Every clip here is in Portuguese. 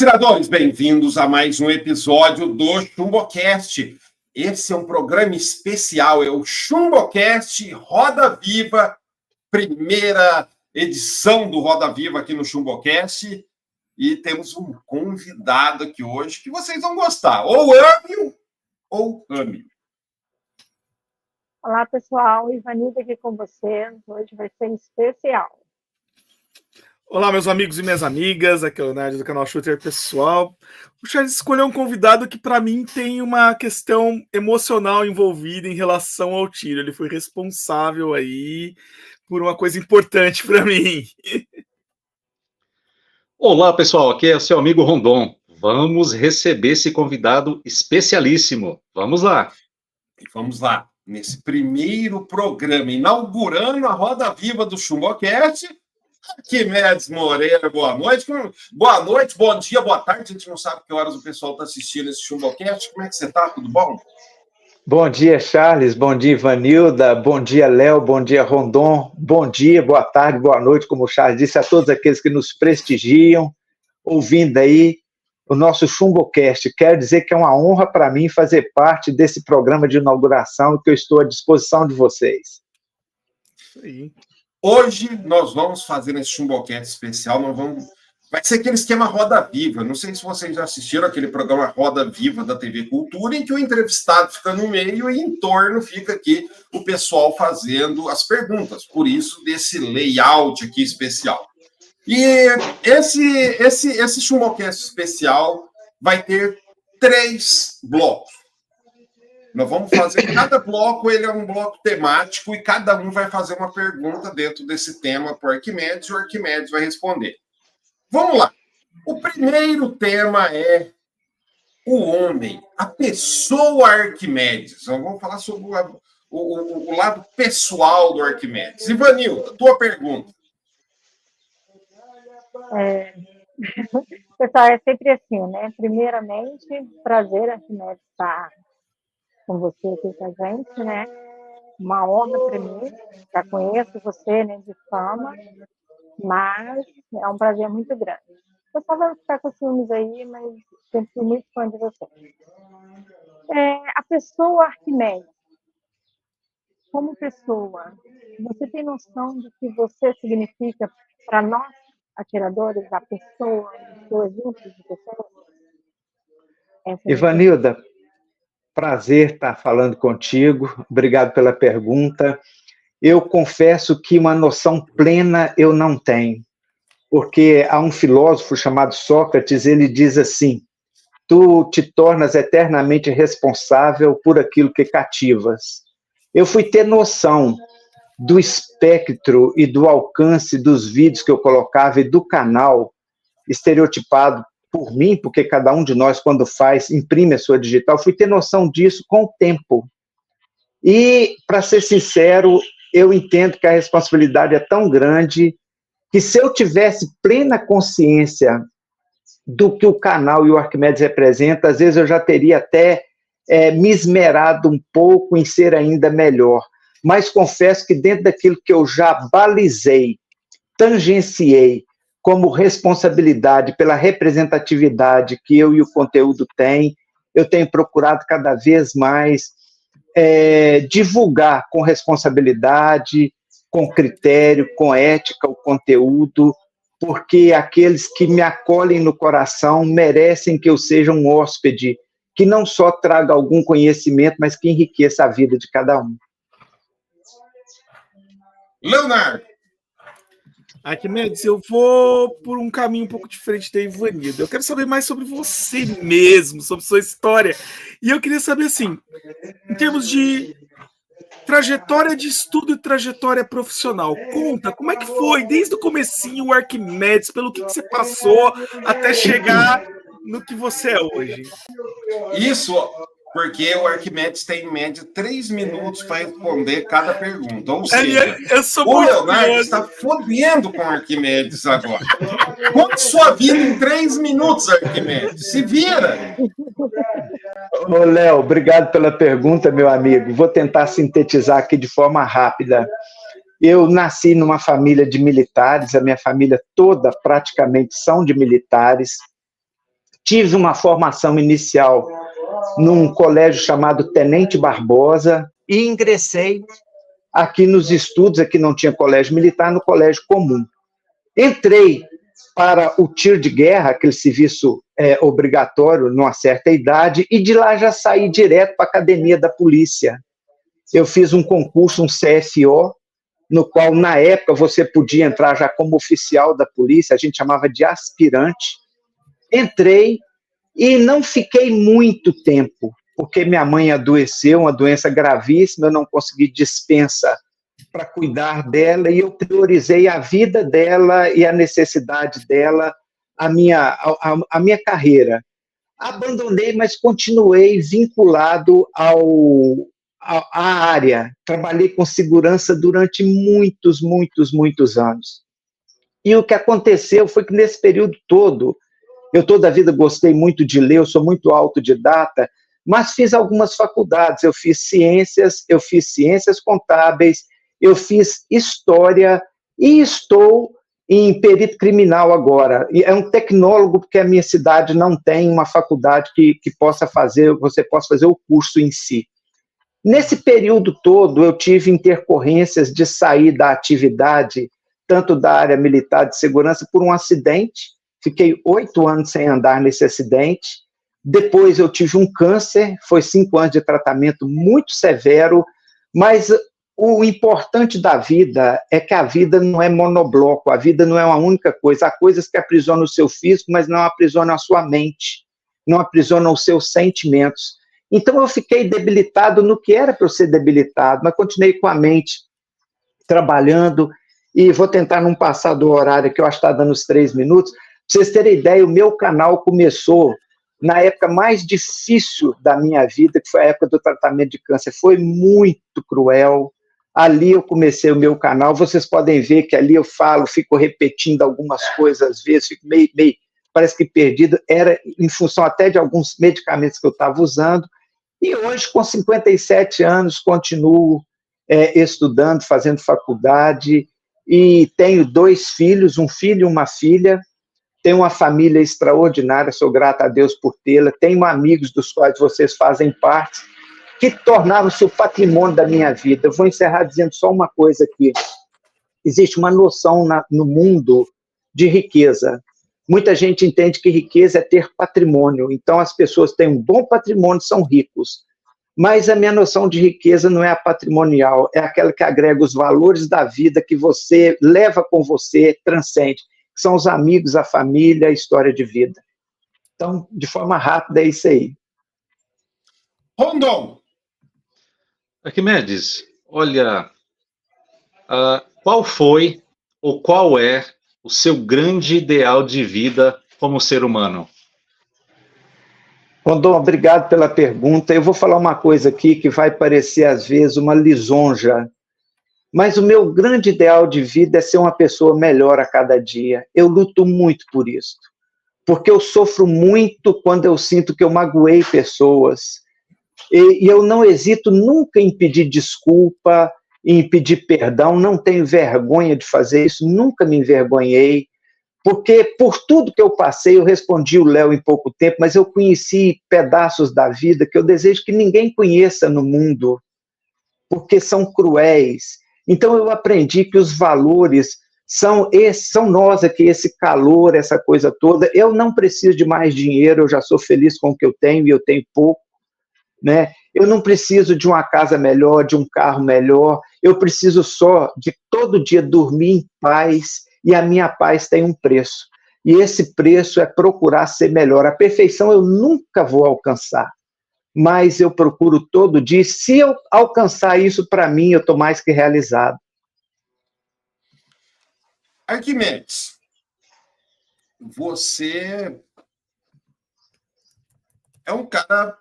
Atiradores, bem-vindos a mais um episódio do Chumbocast. Esse é um programa especial, é o Chumbocast Roda Viva, primeira edição do Roda Viva aqui no Chumbocast. E temos um convidado aqui hoje que vocês vão gostar, ou ame ou ame. Olá, pessoal, Ivanilda aqui com vocês. Hoje vai ser especial. Olá, meus amigos e minhas amigas, aqui é o Leonardo do canal Shooter Pessoal. O Charles escolheu um convidado que, para mim, tem uma questão emocional envolvida em relação ao tiro. Ele foi responsável aí por uma coisa importante para mim. Olá, pessoal, aqui é o seu amigo Rondon. Vamos receber esse convidado especialíssimo. Vamos lá. Vamos lá, nesse primeiro programa, inaugurando a Roda Viva do Chumbocast. Arquimedes Moreira, boa noite. Boa noite, bom dia, boa tarde. A gente não sabe que horas o pessoal está assistindo esse Chumbocast. Como é que você está? Tudo bom? Bom dia, Charles. Bom dia, Ivanilda. Bom dia, Léo. Bom dia, Rondon. Bom dia, boa tarde, boa noite, como o Charles disse, a todos aqueles que nos prestigiam, ouvindo aí o nosso Chumbocast. Quero dizer que é uma honra para mim fazer parte desse programa de inauguração e que eu estou à disposição de vocês. Isso aí. Hoje nós vamos fazer esse Chumbocast especial, vai ser aquele esquema Roda Viva. Não sei se vocês já assistiram aquele programa Roda Viva da TV Cultura, em que o entrevistado fica no meio e em torno fica aqui o pessoal fazendo as perguntas. Por isso, desse layout aqui especial. E esse Chumbocast especial vai ter 3 blocos. Nós vamos fazer, cada bloco ele é um bloco temático e cada um vai fazer uma pergunta dentro desse tema para o Arquimedes e o Arquimedes vai responder. Vamos lá. O primeiro tema é o homem, a pessoa Arquimedes. Então, vamos falar sobre o lado pessoal do Arquimedes. Ivanilda, tua pergunta. Pessoal, é sempre assim, né? Primeiramente, prazer, Arquimedes, estar com você aqui com a gente, né? Uma honra para mim. Já conheço você, né, de fama, mas é um prazer muito grande. O pessoal vai ficar com ciúmes aí, mas sempre fui muito fã de você. A pessoa Arquimedes, como pessoa, você tem noção do que você significa para nós, atiradores, a pessoa, o seu exemplo de pessoa? Ivanilda, prazer estar falando contigo, obrigado pela pergunta. Eu confesso que uma noção plena eu não tenho, porque há um filósofo chamado Sócrates, ele diz assim: tu te tornas eternamente responsável por aquilo que cativas. Eu fui ter noção do espectro e do alcance dos vídeos que eu colocava e do canal estereotipado por mim, porque cada um de nós, quando faz, imprime a sua digital, fui ter noção disso com o tempo. E, para ser sincero, eu entendo que a responsabilidade é tão grande que, se eu tivesse plena consciência do que o canal e o Arquimedes representam, às vezes eu já teria até me esmerado um pouco em ser ainda melhor. Mas confesso que, dentro daquilo que eu já balizei, tangenciei, como responsabilidade pela representatividade que eu e o conteúdo têm, eu tenho procurado cada vez mais divulgar com responsabilidade, com critério, com ética, o conteúdo, porque aqueles que me acolhem no coração merecem que eu seja um hóspede, que não só traga algum conhecimento, mas que enriqueça a vida de cada um. Leonardo. Arquimedes, eu vou por um caminho um pouco diferente da Ivanilda. Eu quero saber mais sobre você mesmo, sobre sua história. E eu queria saber, assim, em termos de trajetória de estudo e trajetória profissional, conta como é que foi, desde o comecinho, o Arquimedes, pelo que você passou até chegar no que você é hoje. Isso porque o Arquimedes tem, em média, 3 minutos para responder cada pergunta. Ou seja, o Leonardo está fodendo com o Arquimedes agora. Conte sua vida em 3 minutos, Arquimedes. Se vira! Ô, Léo, obrigado pela pergunta, meu amigo. Vou tentar sintetizar aqui de forma rápida. Eu nasci numa família de militares, a minha família toda praticamente são de militares. tive uma formação inicial num colégio chamado Tenente Barbosa e ingressei aqui nos estudos, aqui não tinha colégio militar, no colégio comum. Entrei para o tiro de guerra, aquele serviço obrigatório numa certa idade, e de lá já saí direto para a academia da polícia. Eu fiz um concurso, um CFO, no qual, na época, você podia entrar já como oficial da polícia, a gente chamava de aspirante. Entrei e não fiquei muito tempo, porque minha mãe adoeceu, uma doença gravíssima, eu não consegui dispensa para cuidar dela, e eu priorizei a vida dela e a necessidade dela, a minha carreira. Abandonei, mas continuei vinculado à área. Trabalhei com segurança durante muitos anos. E o que aconteceu foi que, nesse período todo, eu toda a vida gostei muito de ler, eu sou muito autodidata, mas fiz algumas faculdades. Eu fiz ciências contábeis, eu fiz história e estou em perito criminal agora. E é um tecnólogo, porque a minha cidade não tem uma faculdade que você possa fazer o curso em si. Nesse período todo, eu tive intercorrências de sair da atividade, tanto da área militar de segurança, por um acidente. Fiquei 8 anos sem andar nesse acidente. Depois eu tive um câncer, foi 5 anos de tratamento muito severo, mas o importante da vida é que a vida não é monobloco, a vida não é uma única coisa. Há coisas que aprisionam o seu físico, mas não aprisionam a sua mente, não aprisionam os seus sentimentos. Então eu fiquei debilitado no que era para eu ser debilitado, mas continuei com a mente trabalhando, e vou tentar não passar do horário, que eu acho que está dando os 3 minutos. Para vocês terem ideia, o meu canal começou na época mais difícil da minha vida, que foi a época do tratamento de câncer. Foi muito cruel. Ali eu comecei o meu canal, vocês podem ver que ali eu falo, fico repetindo algumas coisas às vezes, fico meio parece que perdido, era em função até de alguns medicamentos que eu estava usando, e hoje, com 57 anos, continuo estudando, fazendo faculdade, e tenho 2 filhos, um filho e uma filha, tenho uma família extraordinária, sou grato a Deus por tê-la, tenho amigos dos quais vocês fazem parte, que tornaram-se o patrimônio da minha vida. Eu vou encerrar dizendo só uma coisa aqui. Existe uma noção no mundo de riqueza. Muita gente entende que riqueza é ter patrimônio. Então, as pessoas têm um bom patrimônio, são ricos. Mas a minha noção de riqueza não é a patrimonial, é aquela que agrega os valores da vida que você leva com você, transcende, que são os amigos, a família, a história de vida. Então, de forma rápida, é isso aí. Rondon! Arquimedes, olha, qual foi ou qual é o seu grande ideal de vida como ser humano? Rondon, obrigado pela pergunta. Eu vou falar uma coisa aqui que vai parecer, às vezes, uma lisonja, mas o meu grande ideal de vida é ser uma pessoa melhor a cada dia. Eu luto muito por isso, porque eu sofro muito quando eu sinto que eu magoei pessoas, e eu não hesito nunca em pedir desculpa, em pedir perdão, não tenho vergonha de fazer isso, nunca me envergonhei, porque por tudo que eu passei, eu respondi o Léo em pouco tempo, mas eu conheci pedaços da vida que eu desejo que ninguém conheça no mundo, porque são cruéis. Então eu aprendi que os valores são nós aqui, esse calor, essa coisa toda. Eu não preciso de mais dinheiro, eu já sou feliz com o que eu tenho, e eu tenho pouco, né? Eu não preciso de uma casa melhor, de um carro melhor, eu preciso só de todo dia dormir em paz, e a minha paz tem um preço. E esse preço é procurar ser melhor. A perfeição eu nunca vou alcançar, mas eu procuro todo dia. Se eu alcançar isso, para mim, eu estou mais que realizado. Arquimedes, você é um cara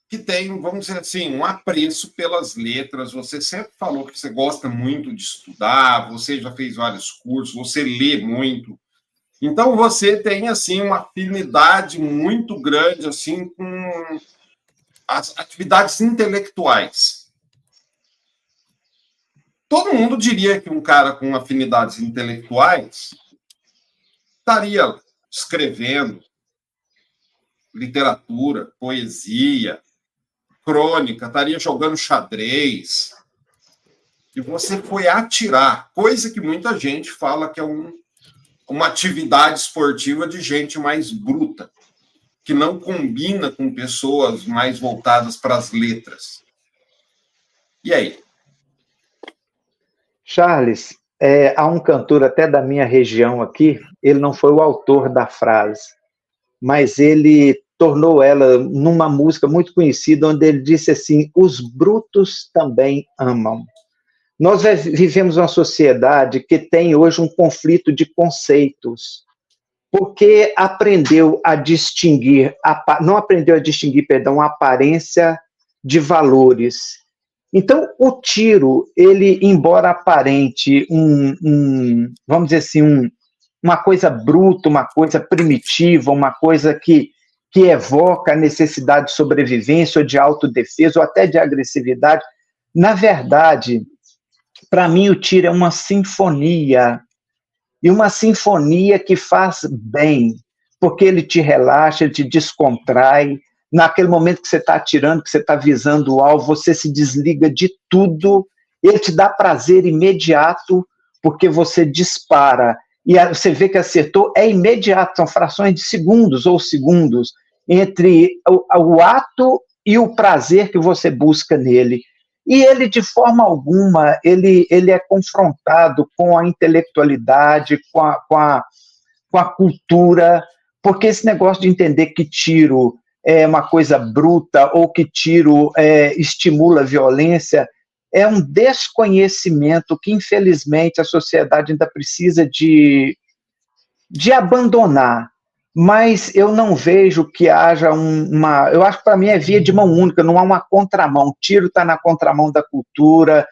que tem, vamos dizer assim, um apreço pelas letras. Você sempre falou que você gosta muito de estudar, você já fez vários cursos, você lê muito. Então, você tem, assim, uma afinidade muito grande, assim, com as atividades intelectuais. Todo mundo diria que um cara com afinidades intelectuais estaria escrevendo, literatura, poesia, crônica, estaria jogando xadrez, e você foi atirar, coisa que muita gente fala que é uma atividade esportiva de gente mais bruta, que não combina com pessoas mais voltadas para as letras. E aí? Charles, há um cantor até da minha região aqui, ele não foi o autor da frase, mas ele tornou ela numa música muito conhecida, onde ele disse assim: os brutos também amam. Nós vivemos uma sociedade que tem hoje um conflito de conceitos, porque aprendeu a distinguir, não aprendeu a distinguir, perdão, a aparência de valores. Então, o tiro, ele, embora aparente vamos dizer assim, uma coisa bruta, uma coisa primitiva, uma coisa que evoca a necessidade de sobrevivência ou de autodefesa ou até de agressividade, na verdade, para mim o tiro é uma sinfonia, e uma sinfonia que faz bem, porque ele te relaxa, ele te descontrai. Naquele momento que você está atirando, que você está visando o alvo, você se desliga de tudo, ele te dá prazer imediato, porque você dispara, e você vê que acertou, é imediato, são frações de segundos ou segundos, entre o ato e o prazer que você busca nele. E ele, de forma alguma, ele é confrontado com a intelectualidade, com a cultura, porque esse negócio de entender que tiro é uma coisa bruta ou que tiro estimula a violência é um desconhecimento que, infelizmente, a sociedade ainda precisa de abandonar. Mas eu não vejo que haja eu acho que para mim é via de mão única, não há uma contramão. O tiro está na contramão da cultura,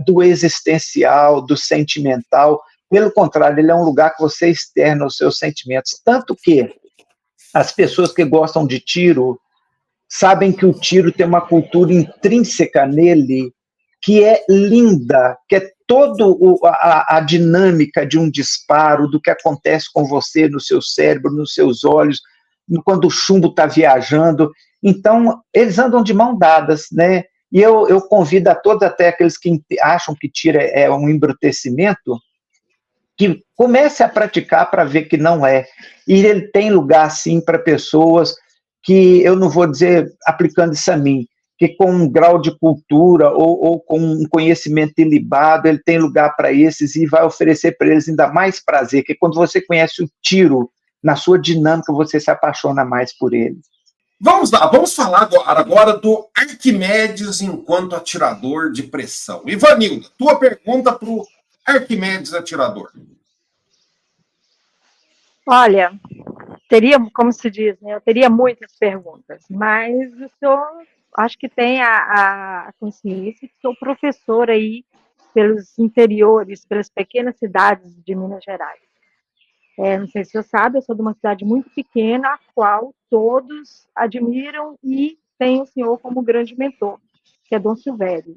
do existencial, do sentimental. Pelo contrário, ele é um lugar que você externa os seus sentimentos. Tanto que as pessoas que gostam de tiro sabem que o tiro tem uma cultura intrínseca nele que é linda, que é toda a dinâmica de um disparo, do que acontece com você, no seu cérebro, nos seus olhos, quando o chumbo está viajando. Então, eles andam de mão dadas, né? E eu convido a todos, até aqueles que acham que tiro é um embrutecimento, que comece a praticar para ver que não é. E ele tem lugar, sim, para pessoas que, eu não vou dizer aplicando isso a mim, que com um grau de cultura ou com um conhecimento ilibado, ele tem lugar para esses e vai oferecer para eles ainda mais prazer, que quando você conhece o tiro, na sua dinâmica, você se apaixona mais por ele. Vamos lá, vamos falar agora do Arquimedes enquanto atirador de pressão. Ivanilda, tua pergunta para o Arquimedes atirador. Olha, teria, como se diz, né, eu teria muitas perguntas, mas o senhor acho que tem a consciência que sou professor aí pelos interiores, pelas pequenas cidades de Minas Gerais. Não sei se você sabe, eu sou de uma cidade muito pequena, a qual todos admiram e tem o senhor como grande mentor, que é Dom Silvério.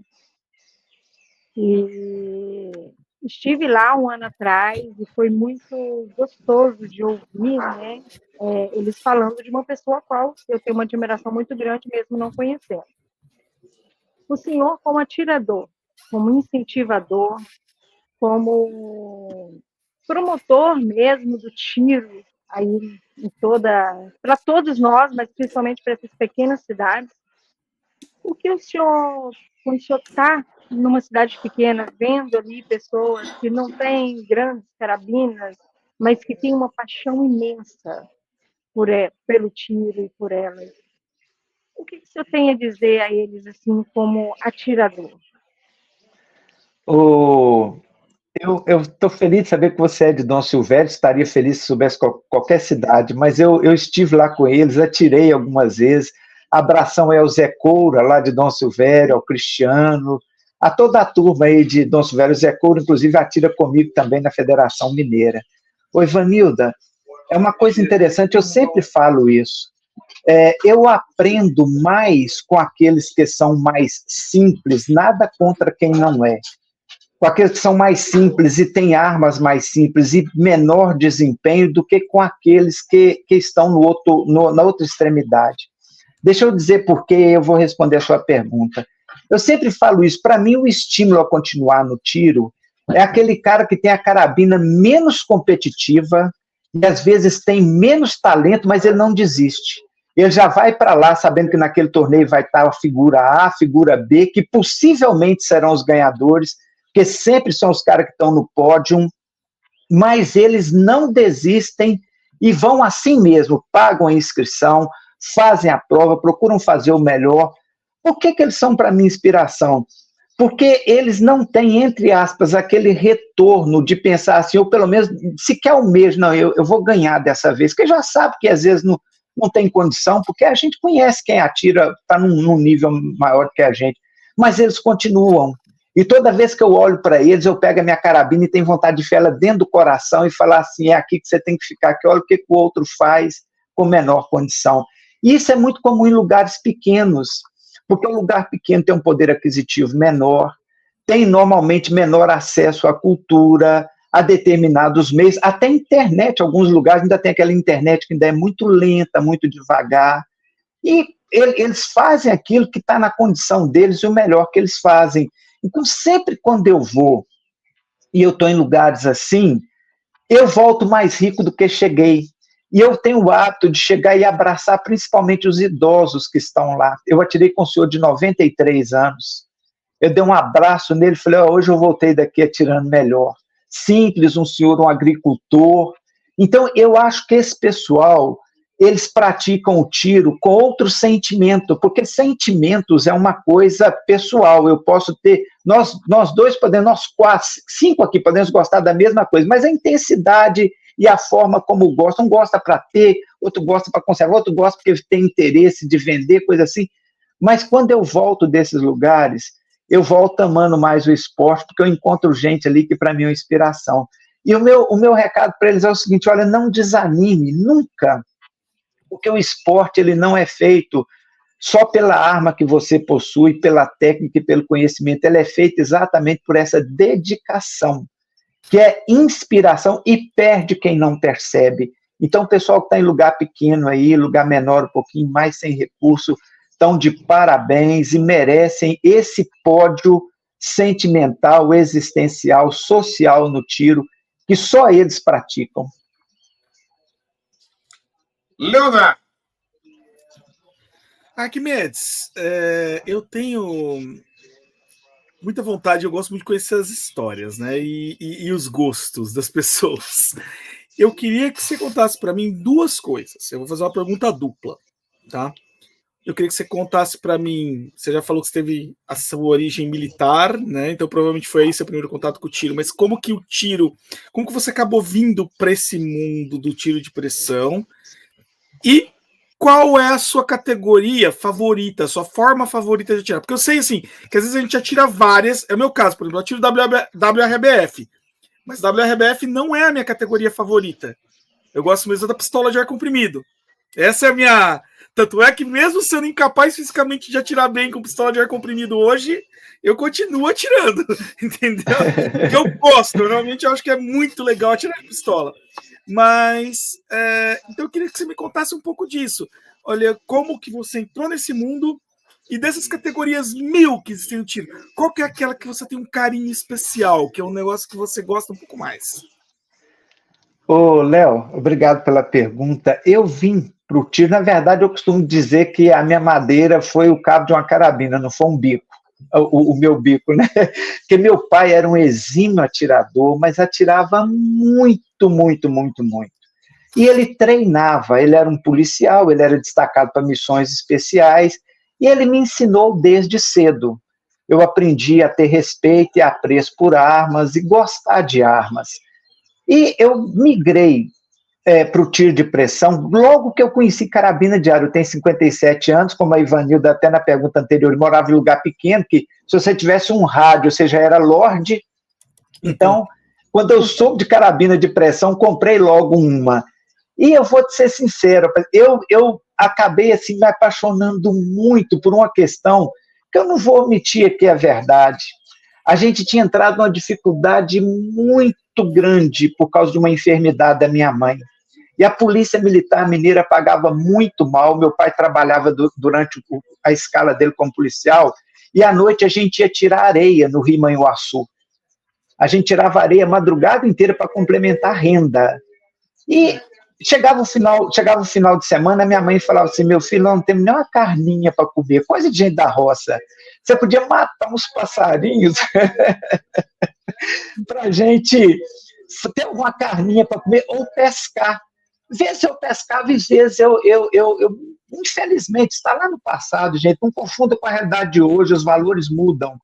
E estive lá um ano atrás e foi muito gostoso de ouvir, né, eles falando de uma pessoa a qual eu tenho uma admiração muito grande, mesmo não conhecendo. O senhor, como atirador, como incentivador, como promotor mesmo do tiro, aí para todos nós, mas principalmente para essas pequenas cidades, o que o senhor, quando o senhor está numa cidade pequena, vendo ali pessoas que não têm grandes carabinas, mas que têm uma paixão imensa pelo tiro e por elas, o que o senhor tem a dizer a eles, assim, como atirador? Eu estou feliz de saber que você é de Dom Silvério, estaria feliz se soubesse qualquer cidade, mas eu estive lá com eles, atirei algumas vezes. Abração ao Zé Coura, lá de Dom Silvério, ao Cristiano, a toda a turma aí de Dom Silvério. O Zé Coura, inclusive, atira comigo também na Federação Mineira. Ô, Ivanilda, é uma coisa interessante, eu sempre falo isso. Eu aprendo mais com aqueles que são mais simples, nada contra quem não é. com aqueles que são mais simples e têm armas mais simples e menor desempenho do que com aqueles que estão na outra extremidade. Deixa eu dizer por que eu vou responder a sua pergunta. Eu sempre falo isso, para mim o estímulo a continuar no tiro é aquele cara que tem a carabina menos competitiva e às vezes tem menos talento, mas ele não desiste. Ele já vai para lá sabendo que naquele torneio vai estar a figura A, a figura B, que possivelmente serão os ganhadores, porque sempre são os caras que estão no pódio, mas eles não desistem e vão assim mesmo, pagam a inscrição, fazem a prova, procuram fazer o melhor. Por que eles são para mim inspiração? Porque eles não têm, entre aspas, aquele retorno de pensar assim, ou pelo menos sequer um mês, não, eu vou ganhar dessa vez, porque já sabe que às vezes não tem condição, porque a gente conhece quem atira, está num nível maior que a gente, mas eles continuam. E toda vez que eu olho para eles, eu pego a minha carabina e tenho vontade de enfiar ela dentro do coração e falar assim, é aqui que você tem que ficar, que olha o que o outro faz com menor condição. E isso é muito comum em lugares pequenos, porque um lugar pequeno tem um poder aquisitivo menor, tem normalmente menor acesso à cultura, a determinados meios, até internet, alguns lugares ainda tem aquela internet que ainda é muito lenta, muito devagar, e eles fazem aquilo que está na condição deles e o melhor que eles fazem. Então, sempre quando eu vou e eu estou em lugares assim, eu volto mais rico do que cheguei. E eu tenho o hábito de chegar e abraçar principalmente os idosos que estão lá. Eu atirei com um senhor de 93 anos. Eu dei um abraço nele e falei, hoje eu voltei daqui atirando melhor. Simples, um senhor, um agricultor. Então, eu acho que esse pessoal, eles praticam o tiro com outro sentimento, porque sentimentos é uma coisa pessoal. Eu posso ter, nós dois podemos, nós 5 aqui podemos gostar da mesma coisa, mas a intensidade e a forma como gosta, um gosta para ter, outro gosta para conservar, outro gosta porque tem interesse de vender, coisa assim. Mas quando eu volto desses lugares, eu volto amando mais o esporte, porque eu encontro gente ali que para mim é uma inspiração. E o meu recado para eles é o seguinte, olha, não desanime, nunca, porque o esporte ele não é feito só pela arma que você possui, pela técnica e pelo conhecimento, ele é feito exatamente por essa dedicação, que é inspiração e perde quem não percebe. Então, o pessoal que está em lugar pequeno aí, lugar menor, um pouquinho mais sem recurso, estão de parabéns e merecem esse pódio sentimental, existencial, social no tiro, que só eles praticam. Leonardo. Arquimedes, eu tenho muita vontade, eu gosto muito de conhecer as histórias, né? E os gostos das pessoas. Eu queria que você contasse para mim 2 coisas. Eu vou fazer uma pergunta dupla, tá? Eu queria que você contasse para mim. Você já falou que você teve a sua origem militar, né? Então provavelmente foi aí seu primeiro contato com o tiro. Mas como que você acabou vindo para esse mundo do tiro de pressão? E qual é a sua categoria favorita, a sua forma favorita de atirar? Porque eu sei, assim, que às vezes a gente atira várias. É o meu caso, por exemplo, eu atiro WRBF. Mas WRBF não é a minha categoria favorita. Eu gosto mesmo da pistola de ar comprimido. Essa é a minha... Tanto é que mesmo sendo incapaz fisicamente de atirar bem com pistola de ar comprimido hoje, eu continuo atirando, entendeu? Porque eu gosto, eu realmente acho que é muito legal atirar de pistola. Mas, então eu queria que você me contasse um pouco disso. Olha, como que você entrou nesse mundo e dessas categorias 1000 que existem no tiro, qual que é aquela que você tem um carinho especial, que é um negócio que você gosta um pouco mais? Ô, Léo, obrigado pela pergunta. Eu vim para o tiro, na verdade eu costumo dizer que a minha madeira foi o cabo de uma carabina, não foi um bico, o meu bico, né? Porque meu pai era um exímio atirador, mas atirava muito, muito, muito, muito. E ele treinava, ele era um policial, ele era destacado para missões especiais, e ele me ensinou desde cedo. Eu aprendi a ter respeito e apreço por armas e gostar de armas. E eu migrei para o tiro de pressão, logo que eu conheci carabina de ar. Eu tenho 57 anos, como a Ivanilda até na pergunta anterior, eu morava em lugar pequeno, que se você tivesse um rádio, você já era lorde. Então, quando eu soube de carabina de pressão, comprei logo uma. E eu vou te ser sincero, eu acabei assim, me apaixonando muito por uma questão que eu não vou omitir aqui a verdade. A gente tinha entrado numa dificuldade muito grande por causa de uma enfermidade da minha mãe. E a Polícia Militar Mineira pagava muito mal. Meu pai trabalhava durante a escala dele como policial, e à noite a gente ia tirar areia no Rio Manhuaçu. A gente tirava areia a madrugada inteira para complementar a renda. E chegava o final de semana, minha mãe falava assim: meu filho, não temos nem uma carninha para comer, coisa de gente da roça. Você podia matar uns passarinhos para a gente ter alguma carninha para comer ou pescar. Vezes eu pescava e vezes eu infelizmente, está lá no passado, gente, não confunda com a realidade de hoje, os valores mudam.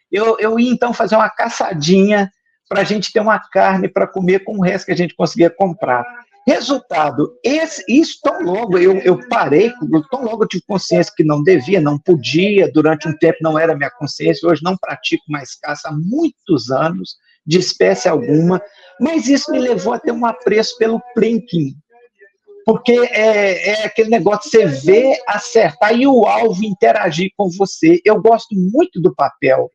Eu ia então fazer uma caçadinha para a gente ter uma carne para comer com o resto que a gente conseguia comprar. Resultado, isso tão logo eu parei, tão logo eu tive consciência que não devia, não podia, durante um tempo não era minha consciência, hoje não pratico mais caça há muitos anos, de espécie alguma, mas isso me levou a ter um apreço pelo plinking, porque é aquele negócio de você ver, acertar e o alvo interagir com você. Eu gosto muito do papel.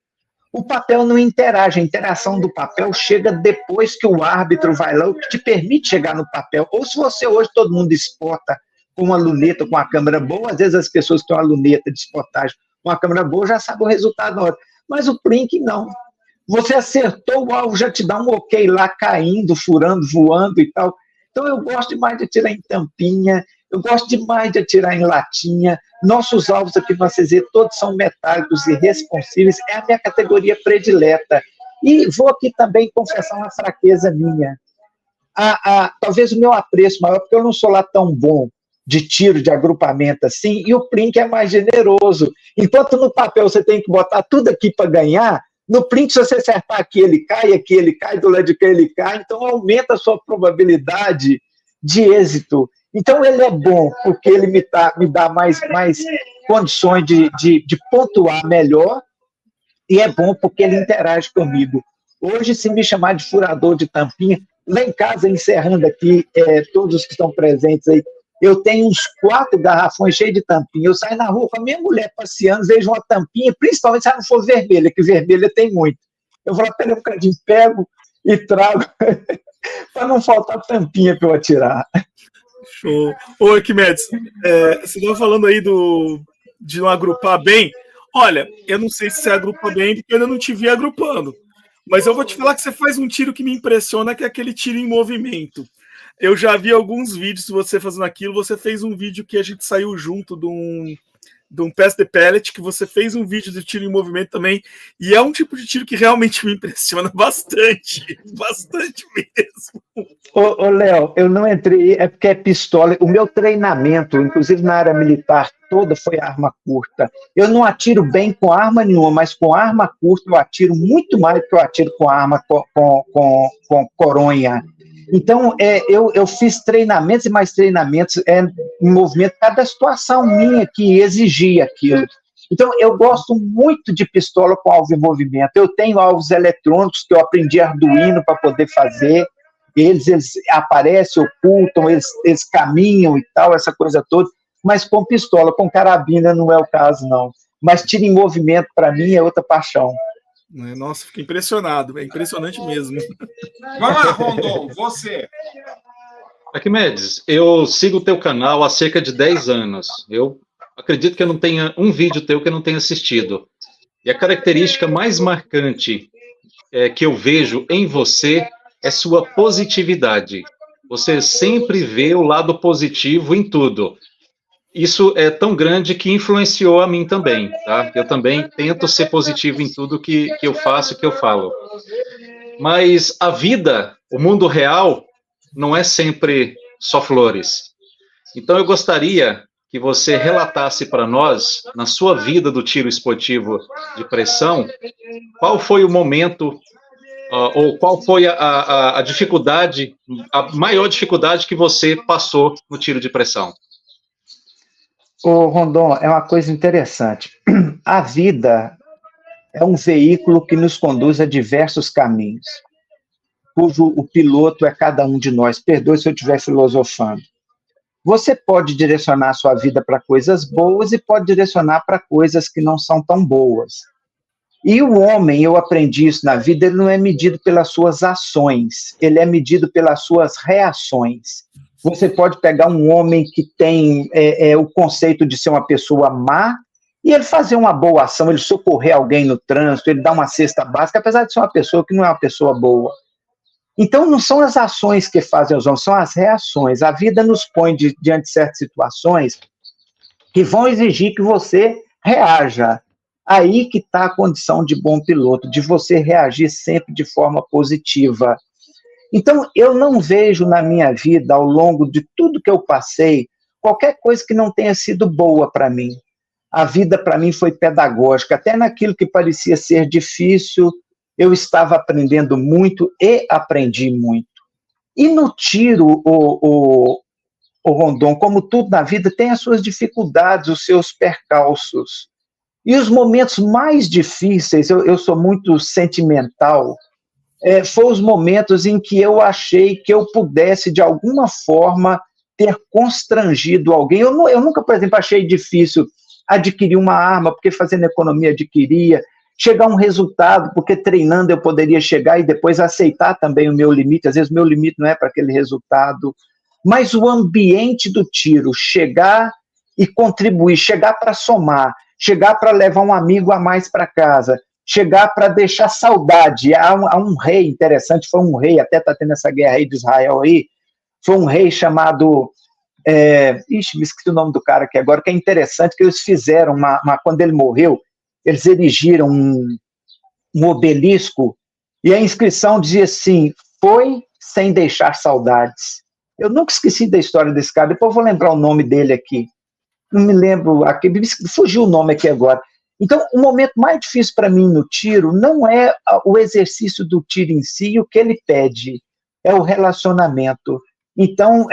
O papel não interage, a interação do papel chega depois que o árbitro vai lá, o que te permite chegar no papel. Ou se você hoje, todo mundo exporta com uma luneta, com uma câmera boa, às vezes as pessoas que têm uma luneta de exportagem com uma câmera boa já sabem o resultado na hora. Mas o print não. Você acertou, o alvo já te dá um ok lá, caindo, furando, voando e tal. Então eu gosto demais de atirar em tampinha, eu gosto demais de atirar em latinha. Nossos alvos aqui no ACZ todos são metálicos e responsíveis, é a minha categoria predileta. E vou aqui também confessar uma fraqueza minha. Talvez o meu apreço maior, porque eu não sou lá tão bom de tiro, de agrupamento assim, e o print é mais generoso. Enquanto no papel você tem que botar tudo aqui para ganhar, no print, se você acertar aqui ele cai, do lado de cá ele cai, então aumenta a sua probabilidade de êxito. Então ele é bom, porque ele me dá mais condições de pontuar melhor, e é bom porque ele interage comigo. Hoje, se me chamar de furador de tampinha, lá em casa, encerrando aqui, todos os que estão presentes aí, eu tenho uns 4 garrafões cheios de tampinha. Eu saio na rua com a minha mulher passeando, vejo uma tampinha, principalmente se ela não for vermelha, que vermelha tem muito. Eu vou lá, pego um bocadinho, pego e trago, para não faltar tampinha para eu atirar. Show. Ô, Arquimedes, você estava falando aí de não agrupar bem. Olha, eu não sei se você agrupa bem, porque eu ainda não te vi agrupando. Mas eu vou te falar que você faz um tiro que me impressiona, que é aquele tiro em movimento. Eu já vi alguns vídeos de você fazendo aquilo. Você fez um vídeo que a gente saiu junto de um Pass the Pellet, que você fez um vídeo de tiro em movimento também. E é um tipo de tiro que realmente me impressiona bastante. Bastante mesmo. Ô, Léo, eu não entrei, é porque é pistola. O meu treinamento, inclusive na área militar toda, foi arma curta. Eu não atiro bem com arma nenhuma, mas com arma curta eu atiro muito mais do que eu atiro com arma com coronha. Então, eu fiz treinamentos e mais treinamentos em movimento, cada situação minha que exigia aquilo. Então, eu gosto muito de pistola com alvo em movimento. Eu tenho alvos eletrônicos que eu aprendi Arduino para poder fazer. Eles aparecem, ocultam, eles caminham e tal, essa coisa toda. Mas com pistola, com carabina não é o caso, não. Mas tiro em movimento, para mim, é outra paixão. Nossa, fiquei impressionado, é impressionante mesmo. Vamos lá, Rondon, você. Arquimedes, eu sigo o teu canal há cerca de 10 anos. Eu acredito que eu não tenha um vídeo teu que eu não tenha assistido. E a característica mais marcante que eu vejo em você é sua positividade. Você sempre vê o lado positivo em tudo. Isso é tão grande que influenciou a mim também, tá? Eu também tento ser positivo em tudo que eu faço, que eu falo. Mas a vida, o mundo real, não é sempre só flores. Então eu gostaria que você relatasse para nós, na sua vida do tiro esportivo de pressão, qual foi o momento, ou qual foi a dificuldade, a maior dificuldade que você passou no tiro de pressão. Ô, Rondon, é uma coisa interessante. A vida é um veículo que nos conduz a diversos caminhos, cujo o piloto é cada um de nós. Perdoe se eu estiver filosofando. Você pode direcionar a sua vida para coisas boas e pode direcionar para coisas que não são tão boas. E o homem, eu aprendi isso na vida, ele não é medido pelas suas ações, ele é medido pelas suas reações. Você pode pegar um homem que tem o conceito de ser uma pessoa má, e ele fazer uma boa ação, ele socorrer alguém no trânsito, ele dar uma cesta básica, apesar de ser uma pessoa que não é uma pessoa boa. Então, não são as ações que fazem os homens, são as reações. A vida nos põe diante de certas situações que vão exigir que você reaja. Aí que está a condição de bom piloto, de você reagir sempre de forma positiva. Então, eu não vejo na minha vida, ao longo de tudo que eu passei, qualquer coisa que não tenha sido boa para mim. A vida, para mim, foi pedagógica. Até naquilo que parecia ser difícil, eu estava aprendendo muito e aprendi muito. E no tiro, o Rondon, como tudo na vida, tem as suas dificuldades, os seus percalços. E os momentos mais difíceis, eu sou muito sentimental, foram os momentos em que eu achei que eu pudesse, de alguma forma, ter constrangido alguém. Eu nunca, por exemplo, achei difícil adquirir uma arma, porque fazendo economia adquiria, chegar a um resultado, porque treinando eu poderia chegar e depois aceitar também o meu limite. Às vezes o meu limite não é para aquele resultado. Mas o ambiente do tiro, chegar e contribuir, chegar para somar, chegar para levar um amigo a mais para casa, chegar para deixar saudade. Há um rei interessante, foi um rei, até está tendo essa guerra aí de Israel aí, foi um rei chamado... me esqueci o nome do cara aqui agora, que é interessante, que eles fizeram, quando ele morreu, eles erigiram um obelisco, e a inscrição dizia assim, foi sem deixar saudades. Eu nunca esqueci da história desse cara, depois eu vou lembrar o nome dele aqui. Não me lembro, fugiu o nome aqui agora. Então, o momento mais difícil para mim no tiro não é o exercício do tiro em si, o que ele pede, é o relacionamento. Então,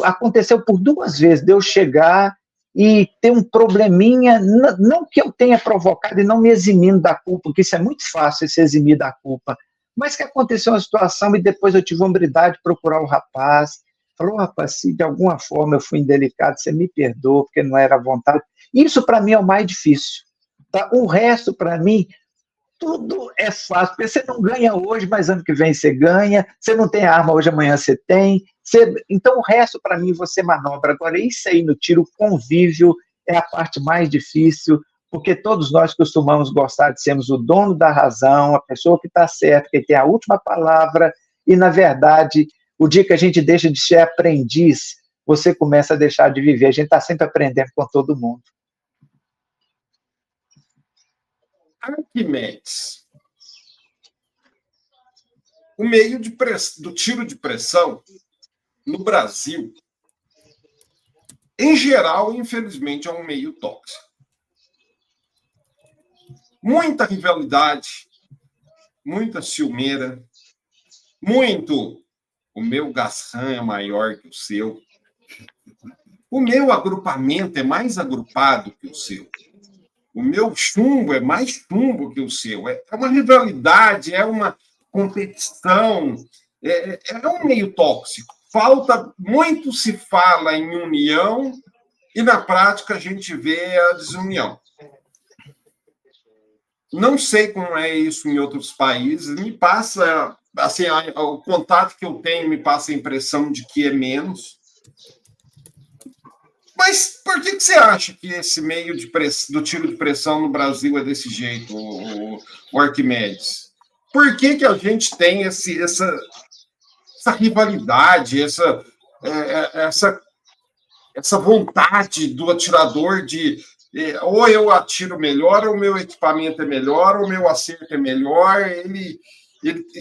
aconteceu por 2 vezes de eu chegar e ter um probleminha, não que eu tenha provocado e não me eximindo da culpa, porque isso é muito fácil, se eximir da culpa, mas que aconteceu uma situação e depois eu tive a hombridade de procurar o rapaz, falou, rapaz, se de alguma forma eu fui indelicado, você me perdoa, porque não era à vontade. Isso para mim é o mais difícil. Tá? O resto, para mim, tudo é fácil, porque você não ganha hoje, mas ano que vem você ganha, você não tem arma hoje, amanhã você tem, então o resto para mim você manobra. Agora isso aí no tiro, o convívio é a parte mais difícil, porque todos nós costumamos gostar de sermos o dono da razão, a pessoa que está certa, que tem a última palavra, e na verdade, o dia que a gente deixa de ser aprendiz, você começa a deixar de viver, a gente está sempre aprendendo com todo mundo. Arquimedes, o meio do tiro de pressão no Brasil, em geral, infelizmente, é um meio tóxico. Muita rivalidade, muita ciumeira, muito o meu Gasran é maior que o seu, o meu agrupamento é mais agrupado que o seu. O meu chumbo é mais chumbo que o seu. É uma rivalidade, é uma competição, é um meio tóxico. Muito se fala em união e, na prática, a gente vê a desunião. Não sei como é isso em outros países. Me passa, assim, o contato que eu tenho me passa a impressão de que é menos. Mas por que você acha que esse meio do tiro de pressão no Brasil é desse jeito, o Arquimedes? Por que a gente tem essa rivalidade, essa vontade do atirador de ou eu atiro melhor, ou o meu equipamento é melhor, ou o meu acerto é melhor,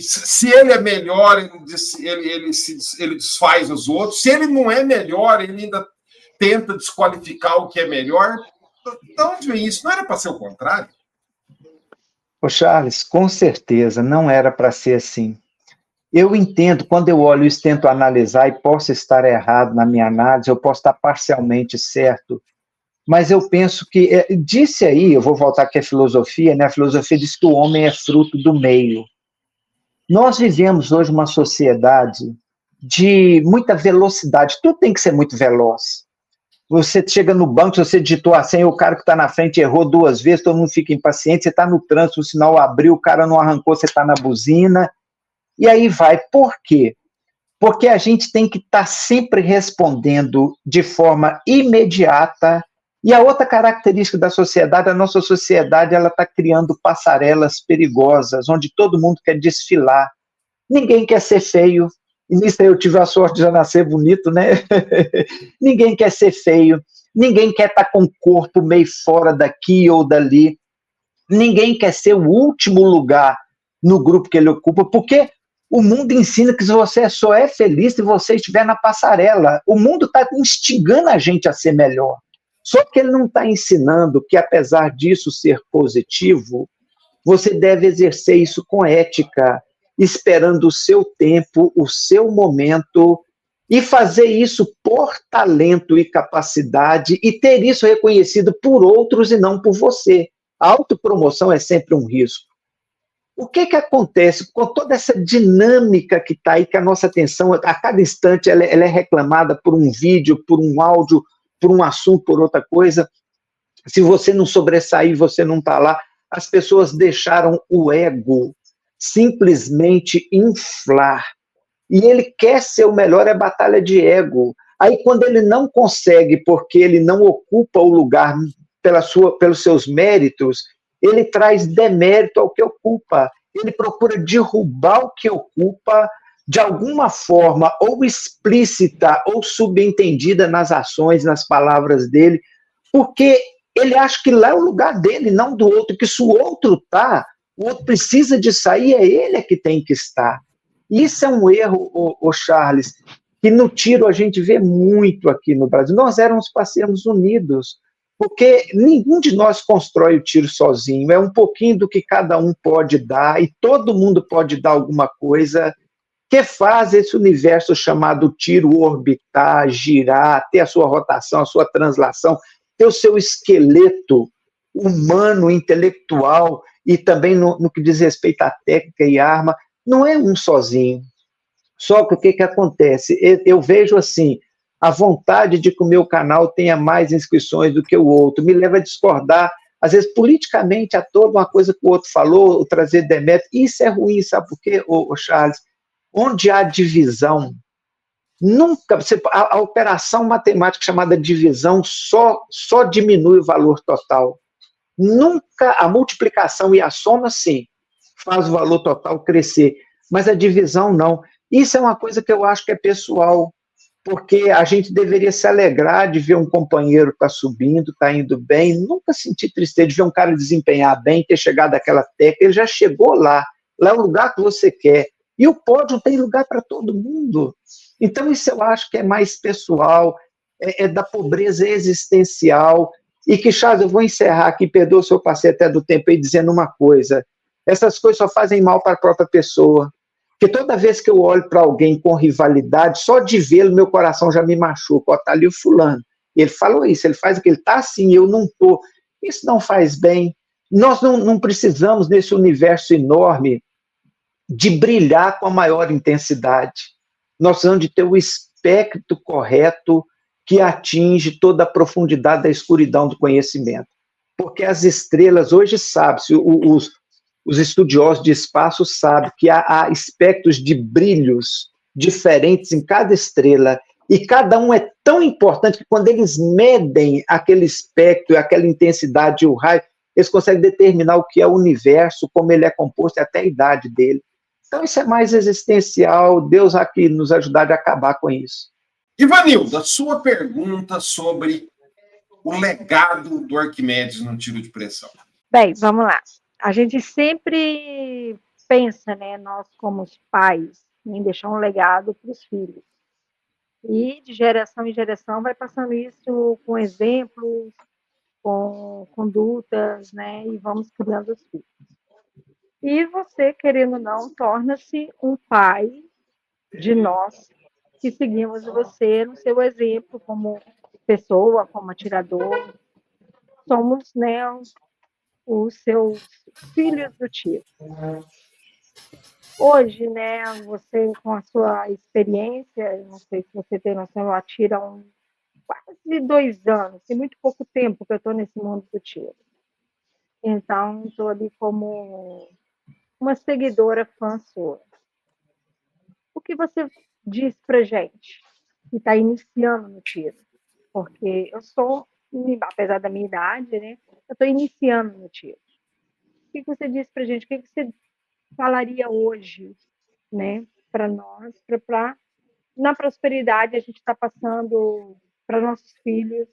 se ele é melhor, ele desfaz os outros, se ele não é melhor, ele ainda tenta desqualificar o que é melhor. De onde vem isso? Não era para ser o contrário? Ô Charles, com certeza, não era para ser assim. Eu entendo, quando eu olho isso, tento analisar e posso estar errado na minha análise, eu posso estar parcialmente certo, mas eu penso que, disse aí, eu vou voltar aqui à filosofia, né? A filosofia diz que o homem é fruto do meio. Nós vivemos hoje uma sociedade de muita velocidade, tudo tem que ser muito veloz. Você chega no banco, se você digitou a senha, o cara que está na frente errou 2 vezes, todo mundo fica impaciente, você está no trânsito, o sinal abriu, o cara não arrancou, você está na buzina, e aí vai. Por quê? Porque a gente tem que estar sempre respondendo de forma imediata. E a outra característica da sociedade, a nossa sociedade, ela está criando passarelas perigosas, onde todo mundo quer desfilar. Ninguém quer ser feio. E nisso eu tive a sorte de já nascer bonito, né? Ninguém quer ser feio. Ninguém quer estar com o corpo meio fora daqui ou dali. Ninguém quer ser o último lugar no grupo que ele ocupa, porque o mundo ensina que você só é feliz se você estiver na passarela. O mundo está instigando a gente a ser melhor. Só que ele não está ensinando que, apesar disso ser positivo, você deve exercer isso com ética, esperando o seu tempo, o seu momento, e fazer isso por talento e capacidade, e ter isso reconhecido por outros e não por você. A autopromoção é sempre um risco. O que acontece com toda essa dinâmica que está aí, que a nossa atenção, a cada instante, ela é reclamada por um vídeo, por um áudio, por um assunto, por outra coisa? Se você não sobressair, você não está lá. As pessoas deixaram o ego simplesmente inflar. E ele quer ser o melhor, é batalha de ego. Aí, quando ele não consegue, porque ele não ocupa o lugar pelos seus méritos, ele traz demérito ao que ocupa. Ele procura derrubar o que ocupa de alguma forma, ou explícita ou subentendida nas ações, nas palavras dele, porque ele acha que lá é o lugar dele, não do outro, que se o outro está, o outro precisa de sair, é ele que tem que estar. Isso é um erro, Charles, que no tiro a gente vê muito aqui no Brasil. Nós éramos para sermos unidos, porque nenhum de nós constrói o tiro sozinho, é um pouquinho do que cada um pode dar, e todo mundo pode dar alguma coisa, que faz esse universo chamado tiro orbitar, girar, ter a sua rotação, a sua translação, ter o seu esqueleto humano, intelectual, e também no que diz respeito à técnica e arma. Não é um sozinho. Só que o que acontece? Eu vejo assim, a vontade de que o meu canal tenha mais inscrições do que o outro me leva a discordar, às vezes politicamente, a toda uma coisa que o outro falou, trazer demérito. Isso é ruim, sabe por quê, Charles? Onde há divisão, nunca, a operação matemática chamada divisão só diminui o valor total. Nunca a multiplicação e a soma, sim, faz o valor total crescer, mas a divisão não. Isso é uma coisa que eu acho que é pessoal, porque a gente deveria se alegrar de ver um companheiro estar subindo, estar indo bem, nunca sentir tristeza de ver um cara desempenhar bem, ter chegado àquela técnica, ele já chegou lá é o lugar que você quer, e o pódio tem lugar para todo mundo. Então isso eu acho que é mais pessoal, é da pobreza existencial. E que, Charles, eu vou encerrar aqui, perdoa se eu passei até do tempo aí, dizendo uma coisa: essas coisas só fazem mal para a própria pessoa, porque toda vez que eu olho para alguém com rivalidade, só de vê-lo, meu coração já me machuca. Ó, tá ali o fulano, ele falou isso, ele faz aquilo, tá assim, eu não tô. Isso não faz bem. Nós não precisamos, nesse universo enorme, de brilhar com a maior intensidade. Nós precisamos de ter o espectro correto que atinge toda a profundidade da escuridão do conhecimento. Porque as estrelas, hoje sabe-se, os estudiosos de espaço sabem que há espectros de brilhos diferentes em cada estrela, e cada um é tão importante que quando eles medem aquele espectro, aquela intensidade e o raio, eles conseguem determinar o que é o universo, como ele é composto e até a idade dele. Então isso é mais existencial, Deus aqui nos ajudar a acabar com isso. Ivanildo, a sua pergunta sobre o legado do Arquimedes no tiro de pressão. Bem, vamos lá. A gente sempre pensa, né, nós como pais, em deixar um legado para os filhos. E de geração em geração vai passando isso com exemplos, com condutas, né, e vamos criando os filhos. E você, querendo ou não, torna-se um pai de nós que seguimos você no seu exemplo como pessoa, como atirador. Somos, né, os seus filhos do tiro. Hoje, né, você com a sua experiência, não sei se você tem noção, eu atiro há quase 2 anos, tem muito pouco tempo que eu estou nesse mundo do tiro. Então, estou ali como uma seguidora fã sua. O que você diz pra gente que está iniciando no tiro? Porque eu sou, apesar da minha idade, né, eu estou iniciando no tiro. O que você diz pra gente? O que você falaria hoje, né, para nós, para na prosperidade a gente está passando para nossos filhos?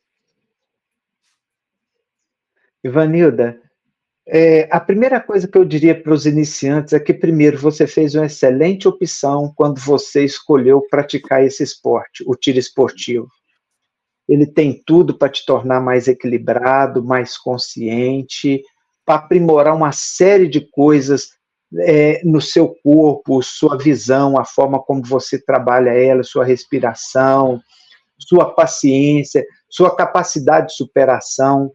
Ivanilda, a primeira coisa que eu diria para os iniciantes é que, primeiro, você fez uma excelente opção quando você escolheu praticar esse esporte, o tiro esportivo. Ele tem tudo para te tornar mais equilibrado, mais consciente, para aprimorar uma série de coisas no seu corpo, sua visão, a forma como você trabalha ela, sua respiração, sua paciência, sua capacidade de superação.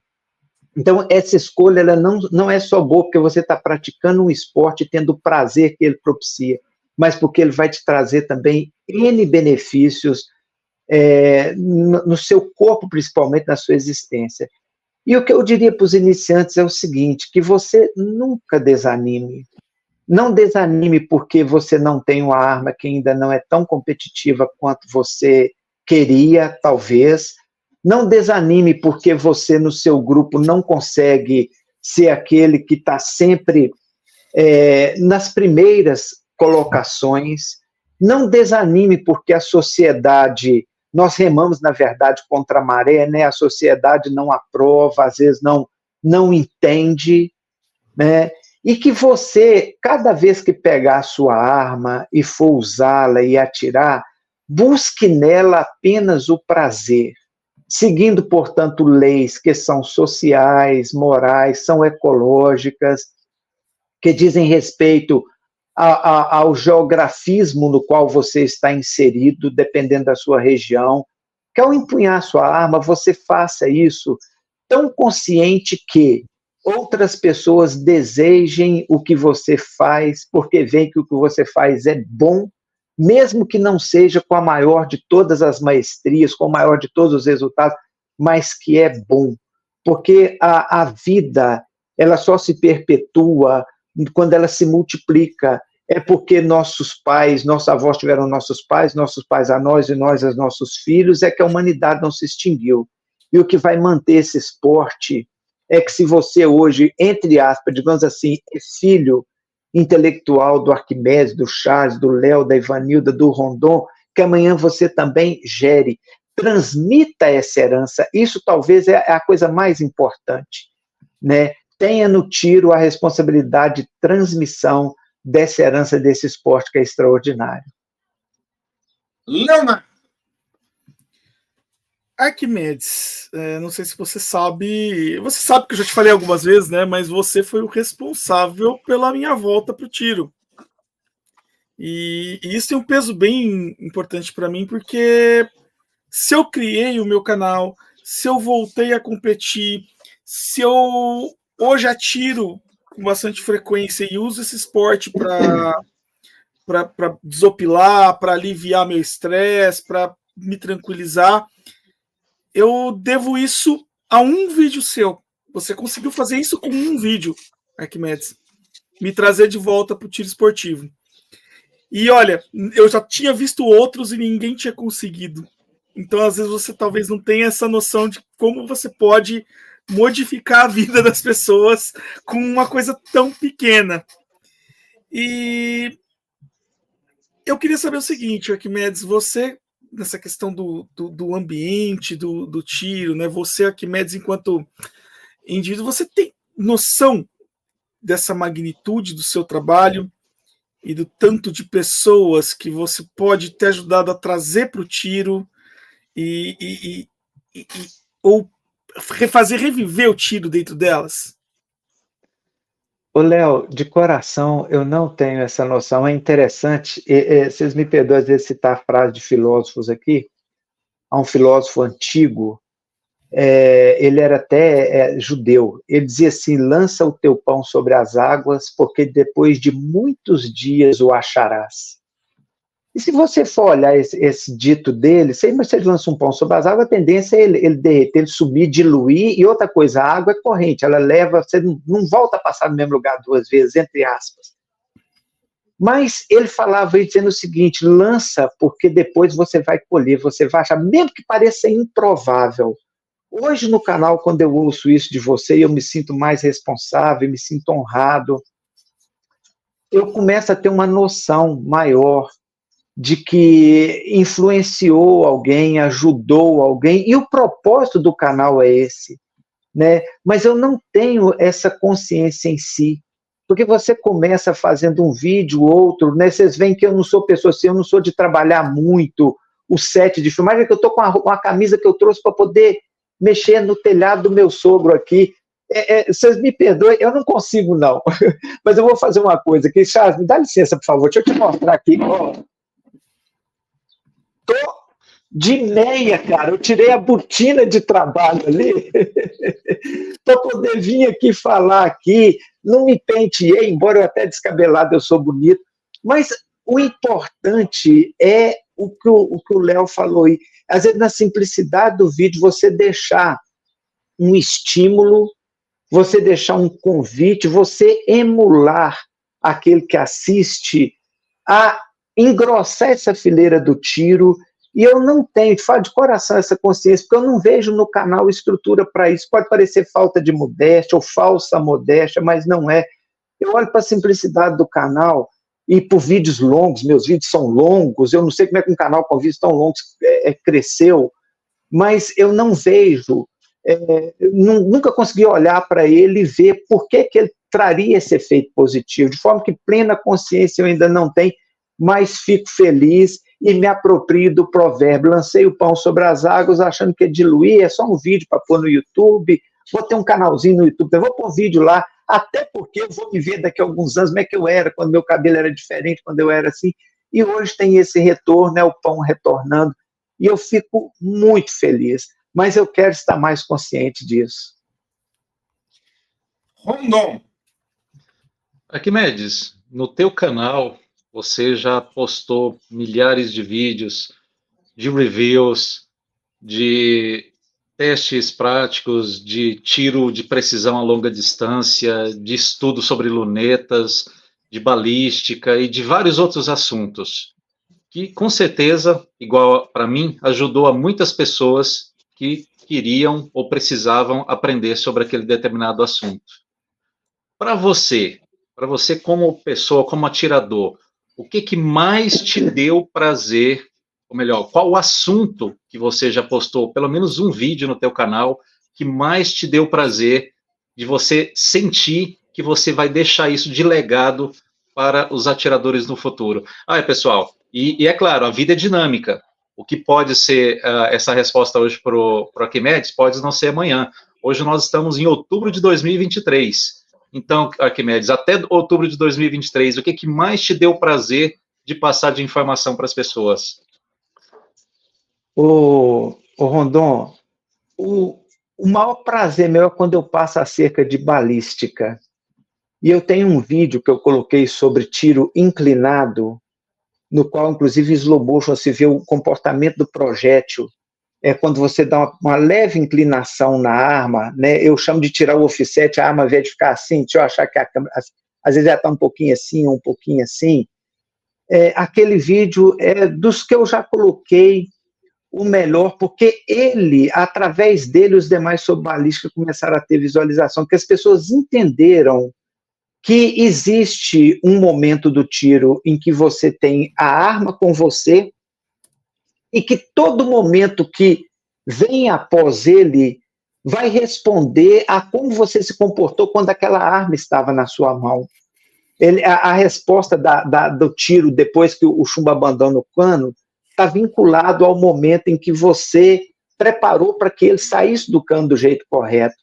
Então, essa escolha ela não é só boa porque você está praticando um esporte tendo o prazer que ele propicia, mas porque ele vai te trazer também N benefícios no seu corpo, principalmente na sua existência. E o que eu diria para os iniciantes é o seguinte, que você nunca desanime. Não desanime porque você não tem uma arma que ainda não é tão competitiva quanto você queria, talvez. Não desanime porque você, no seu grupo, não consegue ser aquele que está sempre nas primeiras colocações. Não desanime porque a sociedade, nós remamos, na verdade, contra a maré, né? A sociedade não aprova, às vezes não entende, né? E que você, cada vez que pegar a sua arma e for usá-la e atirar, busque nela apenas o prazer, seguindo, portanto, leis que são sociais, morais, são ecológicas, que dizem respeito ao geografismo no qual você está inserido, dependendo da sua região, que ao empunhar sua arma, você faça isso tão consciente que outras pessoas desejem o que você faz, porque veem que o que você faz é bom, mesmo que não seja com a maior de todas as maestrias, com o maior de todos os resultados, mas que é bom. Porque a vida, ela só se perpetua quando ela se multiplica. É porque nossos pais, nossos avós tiveram nossos pais a nós e nós aos nossos filhos, é que a humanidade não se extinguiu. E o que vai manter esse esporte é que se você hoje, entre aspas, digamos assim, é filho intelectual do Arquimedes, do Charles, do Léo, da Ivanilda, do Rondon, que amanhã você também gere, transmita essa herança. Isso talvez é a coisa mais importante, né? Tenha no tiro a responsabilidade de transmissão dessa herança, desse esporte que é extraordinário. Leonardo. Arquimedes, não sei se você sabe que eu já te falei algumas vezes, né? Mas você foi o responsável pela minha volta para o tiro. E isso tem um peso bem importante para mim, porque se eu criei o meu canal, se eu voltei a competir, se eu hoje atiro com bastante frequência e uso esse esporte para desopilar, para aliviar meu estresse, para me tranquilizar, eu devo isso a um vídeo seu. Você conseguiu fazer isso com um vídeo, Arquimedes. Me trazer de volta para o tiro esportivo. E olha, eu já tinha visto outros e ninguém tinha conseguido. Então, às vezes, você talvez não tenha essa noção de como você pode modificar a vida das pessoas com uma coisa tão pequena. E eu queria saber o seguinte, Arquimedes, você, nessa questão do ambiente, do tiro, né? Você, Arquimedes, enquanto indivíduo, você tem noção dessa magnitude do seu trabalho e do tanto de pessoas que você pode ter ajudado a trazer para o tiro ou reviver o tiro dentro delas? Ô, Léo, de coração, eu não tenho essa noção. É interessante, vocês me perdoem às vezes citar a frase de filósofos aqui. Há um filósofo antigo, ele era até judeu, ele dizia assim, lança o teu pão sobre as águas, porque depois de muitos dias o acharás. E se você for olhar esse dito dele, sempre você lança um pão sobre as águas, a tendência é ele derreter, ele subir, diluir, e outra coisa, a água é corrente, ela leva, você não volta a passar no mesmo lugar 2 vezes, entre aspas. Mas ele falava aí dizendo o seguinte, lança, porque depois você vai colher, você vai achar, mesmo que pareça improvável. Hoje no canal, quando eu ouço isso de você, eu me sinto mais responsável, me sinto honrado, eu começo a ter uma noção maior de que influenciou alguém, ajudou alguém, e o propósito do canal é esse, né? Mas eu não tenho essa consciência em si, porque você começa fazendo um vídeo, outro, né? Vocês veem que eu não sou pessoa assim, eu não sou de trabalhar muito o set de filmagem, que eu estou com uma camisa que eu trouxe para poder mexer no telhado do meu sogro aqui. Vocês me perdoem, eu não consigo não, mas eu vou fazer uma coisa aqui. Charles, me dá licença, por favor, deixa eu te mostrar aqui, ó. Tô de meia, cara. Eu tirei a botina de trabalho ali para poder vir aqui falar aqui. Não me penteei, embora eu até descabelado eu sou bonito. Mas o importante é o que o Léo falou aí. Às vezes, na simplicidade do vídeo, você deixar um estímulo, você deixar um convite, você emular aquele que assiste a engrossar essa fileira do tiro, e eu não tenho, te falo de coração essa consciência, porque eu não vejo no canal estrutura para isso. Pode parecer falta de modéstia ou falsa modéstia, mas não é. Eu olho para a simplicidade do canal e por vídeos longos, meus vídeos são longos, eu não sei como é que um canal com vídeos tão longos cresceu, mas eu não vejo, nunca consegui olhar para ele e ver por que ele traria esse efeito positivo, de forma que plena consciência eu ainda não tenho, mas fico feliz e me aproprio do provérbio. Lancei o pão sobre as águas achando que diluir, é só um vídeo para pôr no YouTube, vou ter um canalzinho no YouTube, eu vou pôr um vídeo lá, até porque eu vou me ver daqui a alguns anos como é que eu era, quando meu cabelo era diferente, quando eu era assim, e hoje tem esse retorno, é o pão retornando, e eu fico muito feliz, mas eu quero estar mais consciente disso. Rondon. Arquimedes, no teu canal, você já postou milhares de vídeos, de reviews, de testes práticos, de tiro de precisão a longa distância, de estudo sobre lunetas, de balística e de vários outros assuntos, que com certeza, igual para mim, ajudou a muitas pessoas que queriam ou precisavam aprender sobre aquele determinado assunto. Para você como pessoa, como atirador, o que mais te deu prazer, ou melhor, qual o assunto que você já postou, pelo menos um vídeo no teu canal, que mais te deu prazer de você sentir que você vai deixar isso de legado para os atiradores no futuro? Pessoal, e é claro, a vida é dinâmica. O que pode ser essa resposta hoje para o Arquimedes pode não ser amanhã. Hoje nós estamos em outubro de 2023. Então, Arquimedes, até outubro de 2023, o que mais te deu prazer de passar de informação para as pessoas? Ô Rondon, o maior prazer meu é quando eu passo acerca de balística. E eu tenho um vídeo que eu coloquei sobre tiro inclinado, no qual, inclusive, em slow motion, se vê o comportamento do projétil. É quando você dá uma leve inclinação na arma, né? Eu chamo de tirar o offset, a arma, ao invés de ficar assim, deixa eu achar que a câmera, às vezes ela está um pouquinho assim. Aquele vídeo é dos que eu já coloquei o melhor, porque ele, através dele, os demais sobre balística começaram a ter visualização, porque as pessoas entenderam que existe um momento do tiro em que você tem a arma com você e que todo momento que vem após ele vai responder a como você se comportou quando aquela arma estava na sua mão. A resposta do tiro depois que o chumbo abandona o cano está vinculado ao momento em que você preparou para que ele saísse do cano do jeito correto.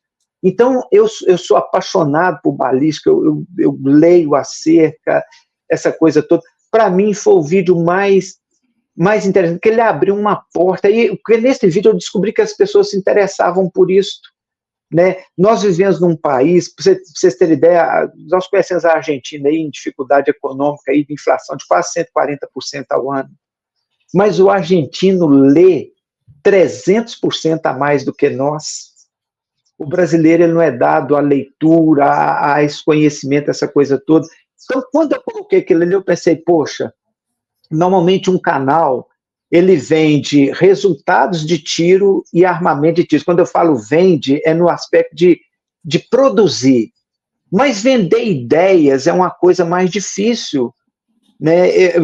Então, eu sou apaixonado por balística, eu leio acerca, essa coisa toda. Para mim, foi o vídeo mais interessante, porque ele abriu uma porta, e nesse vídeo eu descobri que as pessoas se interessavam por isso. né? Nós vivemos num país, para vocês terem ideia, nós conhecemos a Argentina aí em dificuldade econômica e de inflação de quase 140% ao ano, mas o argentino lê 300% a mais do que nós. O brasileiro ele não é dado à leitura, a esse conhecimento, essa coisa toda. Então, quando eu coloquei aquilo ali, eu pensei, poxa, normalmente um canal ele vende resultados de tiro e armamento de tiro. Quando eu falo vende, é no aspecto de produzir. Mas vender ideias é uma coisa mais difícil, né?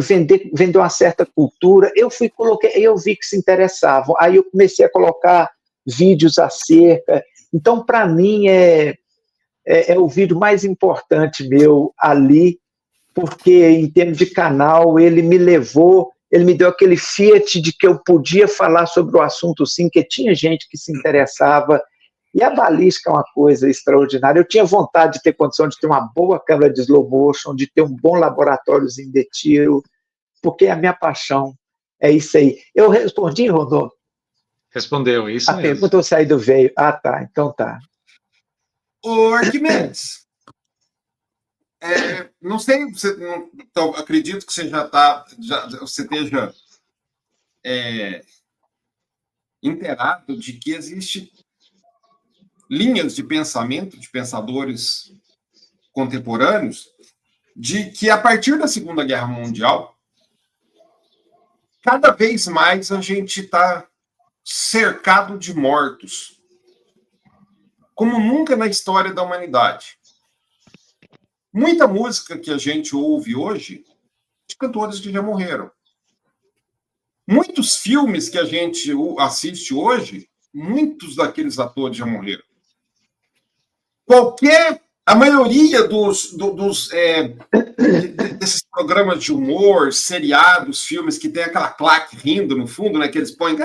Vender uma certa cultura. Eu vi que se interessavam. Aí eu comecei a colocar vídeos acerca. Então, para mim, é o vídeo mais importante meu ali, porque em termos de canal, ele me levou, ele me deu aquele fiat de que eu podia falar sobre o assunto sim, que tinha gente que se interessava, e a balística é uma coisa extraordinária. Eu tinha vontade de ter condição de ter uma boa câmera de slow motion, de ter um bom laboratóriozinho de tiro, porque a minha paixão é isso aí. Eu respondi, Rondô? Respondeu, isso mesmo. A pergunta eu saí do veio. Ah, tá, então tá. Ô, Arquimedes, não sei, então, acredito que você você esteja inteirado de que existe linhas de pensamento de pensadores contemporâneos de que a partir da Segunda Guerra Mundial, cada vez mais a gente está cercado de mortos, como nunca na história da humanidade. Muita música que a gente ouve hoje de cantores que já morreram. Muitos filmes que a gente assiste hoje, muitos daqueles atores já morreram. A maioria desses programas de humor, seriados, filmes que tem aquela claque rindo no fundo, né, que eles põem...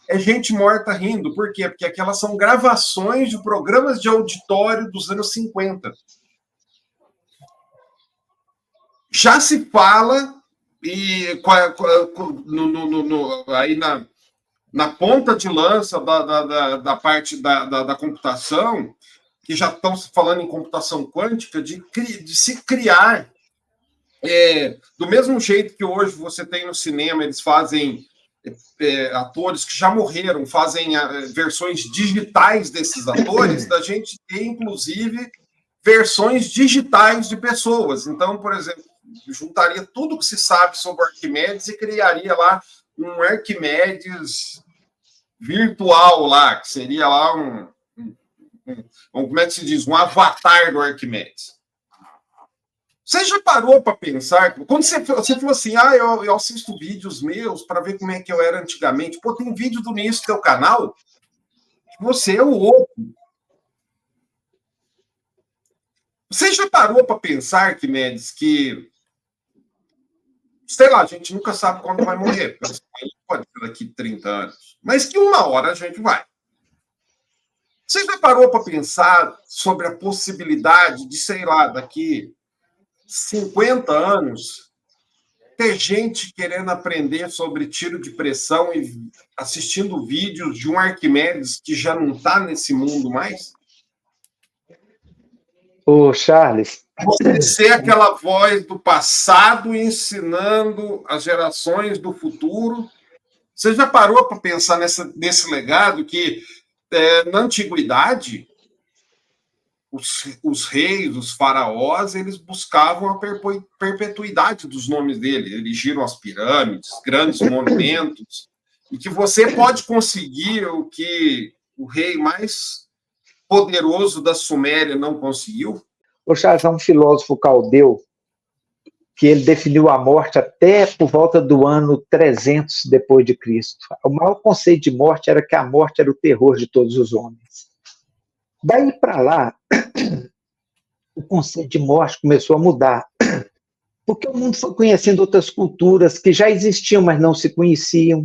É gente morta rindo. Por quê? Porque aquelas são gravações de programas de auditório dos anos 50. Já se fala, e aí na ponta de lança da parte da computação, que já estão falando em computação quântica, de se criar, do mesmo jeito que hoje você tem no cinema, eles fazem atores que já morreram, fazem versões digitais desses atores, da gente ter, inclusive, versões digitais de pessoas. Então, por exemplo, juntaria tudo que se sabe sobre o Arquimedes e criaria lá um Arquimedes virtual lá, que seria lá como é que se diz? Um avatar do Arquimedes. Você já parou para pensar? Quando você falou assim, eu assisto vídeos meus para ver como é que eu era antigamente. Pô, tem vídeo do início do teu canal, você é o outro. Você já parou para pensar, Arquimedes, que sei lá, a gente nunca sabe quando vai morrer. Pode ser daqui 30 anos. Mas que uma hora a gente vai. Você já parou para pensar sobre a possibilidade de, sei lá, daqui 50 anos, ter gente querendo aprender sobre tiro de pressão e assistindo vídeos de um Arquimedes que já não está nesse mundo mais? Ô, Charles... Você ser aquela voz do passado ensinando as gerações do futuro. Você já parou para pensar nesse legado que, na antiguidade, os reis, os faraós, eles buscavam a perpetuidade dos nomes dele, erigiram as pirâmides, grandes monumentos, e que você pode conseguir o que o rei mais poderoso da Suméria não conseguiu. O Charles é um filósofo caldeu que ele definiu a morte até por volta do ano 300 depois de Cristo. O maior conceito de morte era que a morte era o terror de todos os homens. Daí para lá, o conceito de morte começou a mudar, porque o mundo foi conhecendo outras culturas que já existiam, mas não se conheciam.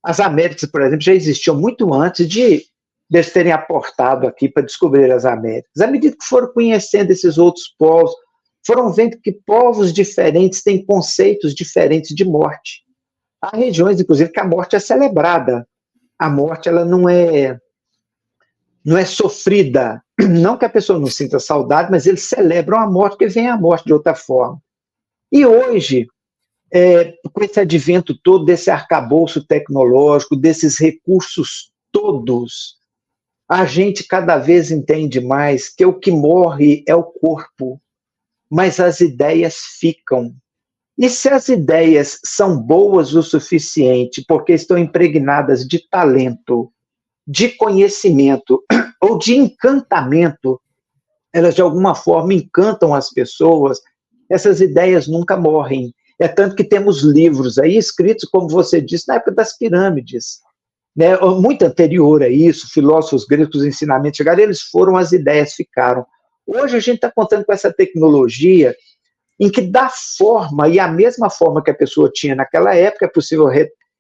As Américas, por exemplo, já existiam muito antes de eles terem aportado aqui para descobrir as Américas. À medida que foram conhecendo esses outros povos, foram vendo que povos diferentes têm conceitos diferentes de morte. Há regiões, inclusive, que a morte é celebrada. A morte ela não é não é sofrida. Não que a pessoa não sinta saudade, mas eles celebram a morte, porque vem a morte de outra forma. E hoje, com esse advento todo desse arcabouço tecnológico, desses recursos todos, a gente cada vez entende mais que o que morre é o corpo, mas as ideias ficam. E se as ideias são boas o suficiente, porque estão impregnadas de talento, de conhecimento ou de encantamento, elas de alguma forma encantam as pessoas, essas ideias nunca morrem. É tanto que temos livros aí escritos, como você disse, na época das pirâmides, né? Muito anterior a isso, filósofos gregos, os ensinamentos chegaram, eles foram, as ideias ficaram. Hoje a gente está contando com essa tecnologia em que dá forma, e a mesma forma que a pessoa tinha naquela época, é possível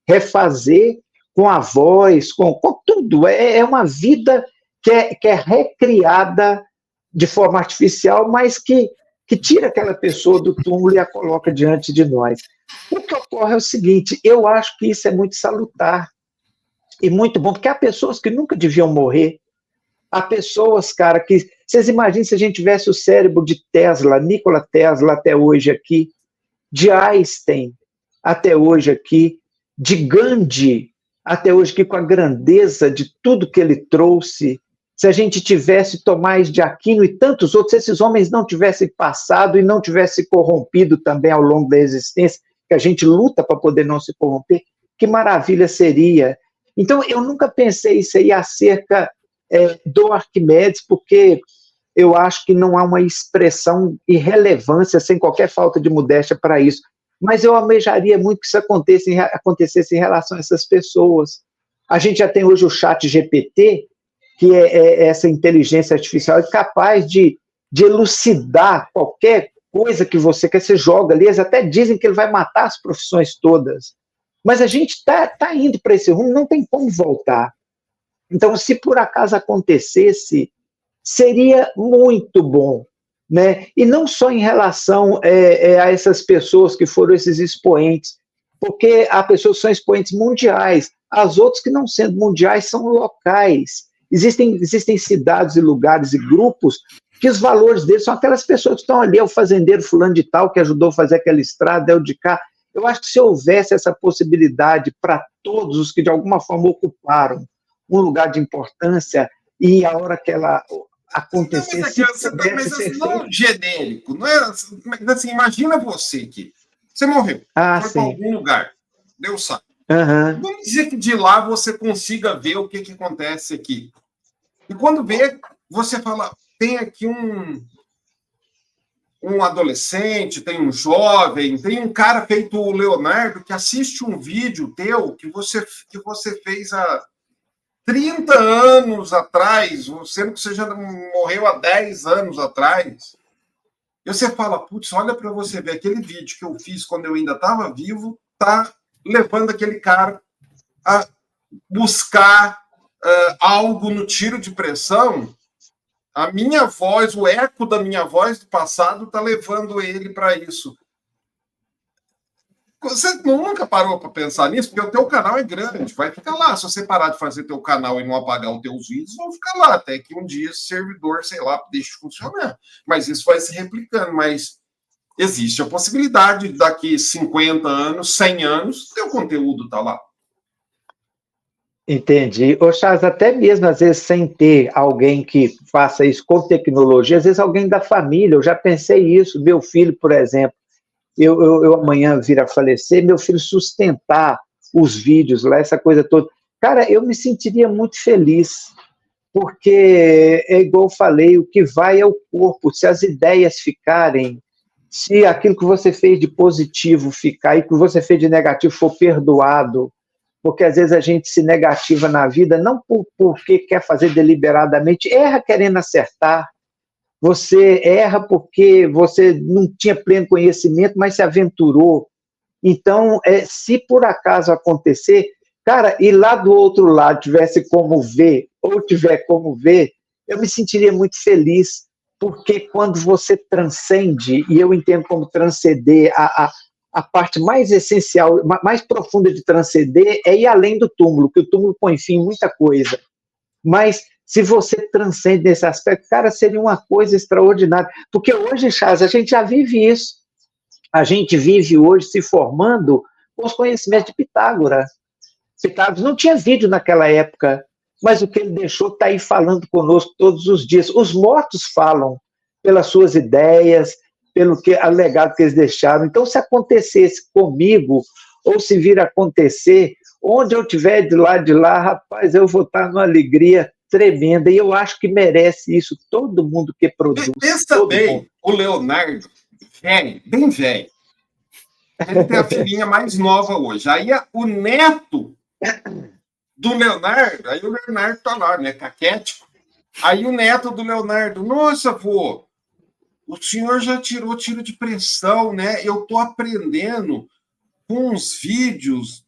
refazer com a voz, com tudo. É uma vida que é recriada de forma artificial, mas que tira aquela pessoa do túmulo e a coloca diante de nós. O que ocorre é o seguinte, eu acho que isso é muito salutar e muito bom, porque há pessoas que nunca deviam morrer, há pessoas, cara, que... Vocês imaginem se a gente tivesse o cérebro de Tesla, Nikola Tesla até hoje aqui, de Einstein até hoje aqui, de Gandhi até hoje aqui, com a grandeza de tudo que ele trouxe. Se a gente tivesse Tomás de Aquino e tantos outros, se esses homens não tivessem passado e não tivessem corrompido também ao longo da existência, que a gente luta para poder não se corromper, que maravilha seria. Então, eu nunca pensei isso aí acerca do Arquimedes, porque eu acho que não há uma expressão e relevância, sem qualquer falta de modéstia para isso. Mas eu almejaria muito que isso acontecesse em relação a essas pessoas. A gente já tem hoje o chat GPT, que é essa inteligência artificial capaz de elucidar qualquer coisa que você quer, você joga ali, eles até dizem que ele vai matar as profissões todas. Mas a gente está indo para esse rumo, não tem como voltar. Então, se por acaso acontecesse, seria muito bom, né? E não só em relação a essas pessoas que foram esses expoentes, porque há pessoas que são expoentes mundiais, as outras que não sendo mundiais são locais. Existem cidades e lugares e grupos que os valores deles são aquelas pessoas que estão ali, é o fazendeiro fulano de tal que ajudou a fazer aquela estrada, é o de cá. Eu acho que se houvesse essa possibilidade para todos os que de alguma forma ocuparam um lugar de importância e a hora que ela acontecesse... Mas não genérico, não é assim, imagina você que você morreu, foi para algum lugar, Deus sabe. Vamos dizer que de lá você consiga ver o que acontece aqui. E quando vê, você fala, tem aqui um adolescente, tem um jovem, tem um cara feito o Leonardo que assiste um vídeo teu que você fez há 30 anos atrás, sendo que você já morreu há 10 anos atrás. E você fala, putz, olha para você ver, aquele vídeo que eu fiz quando eu ainda estava vivo, tá levando aquele cara a buscar algo no tiro de pressão. A minha voz, o eco da minha voz do passado está levando ele para isso. Você nunca parou para pensar nisso? Porque o teu canal é grande, vai ficar lá. Se você parar de fazer teu canal e não apagar os teus vídeos, vão ficar lá, até que um dia esse servidor, sei lá, deixe de funcionar. Mas isso vai se replicando. Mas existe a possibilidade de daqui 50 anos, 100 anos, teu conteúdo tá lá. Entendi. Ô, Charles, até mesmo às vezes sem ter alguém que faça isso com tecnologia, às vezes alguém da família, eu já pensei isso, meu filho, por exemplo, eu amanhã vir a falecer, meu filho sustentar os vídeos lá, essa coisa toda. Cara, eu me sentiria muito feliz, porque é igual eu falei, o que vai é o corpo, se as ideias ficarem, se aquilo que você fez de positivo ficar e o que você fez de negativo for perdoado, porque às vezes a gente se negativa na vida, não porque quer fazer deliberadamente, erra querendo acertar, você erra porque você não tinha pleno conhecimento, mas se aventurou. Então, se por acaso acontecer, cara, e lá do outro lado tivesse como ver, ou tiver como ver, eu me sentiria muito feliz, porque quando você transcende, e eu entendo como transcender a parte mais essencial, mais profunda de transcender é ir além do túmulo, que o túmulo põe fim em muita coisa. Mas Se você transcende nesse aspecto, cara, seria uma coisa extraordinária. Porque hoje, Charles, a gente já vive isso. A gente vive hoje se formando com os conhecimentos de Pitágoras. Pitágoras não tinha vídeo naquela época, mas o que ele deixou está aí falando conosco todos os dias. Os mortos falam pelas suas ideias, pelo legado que eles deixaram. Então, se acontecesse comigo, ou se vir a acontecer, onde eu estiver de lá, rapaz, eu vou estar numa alegria tremenda. E eu acho que merece isso todo mundo que produz. Pensa bem, o Leonardo, velho, bem velho. Ele tem a filhinha mais nova hoje. Aí o neto do Leonardo, aí o Leonardo tá lá, né, caquético. Aí o neto do Leonardo, nossa, avô, o senhor já tirou tiro de pressão, né? Eu tô aprendendo com uns vídeos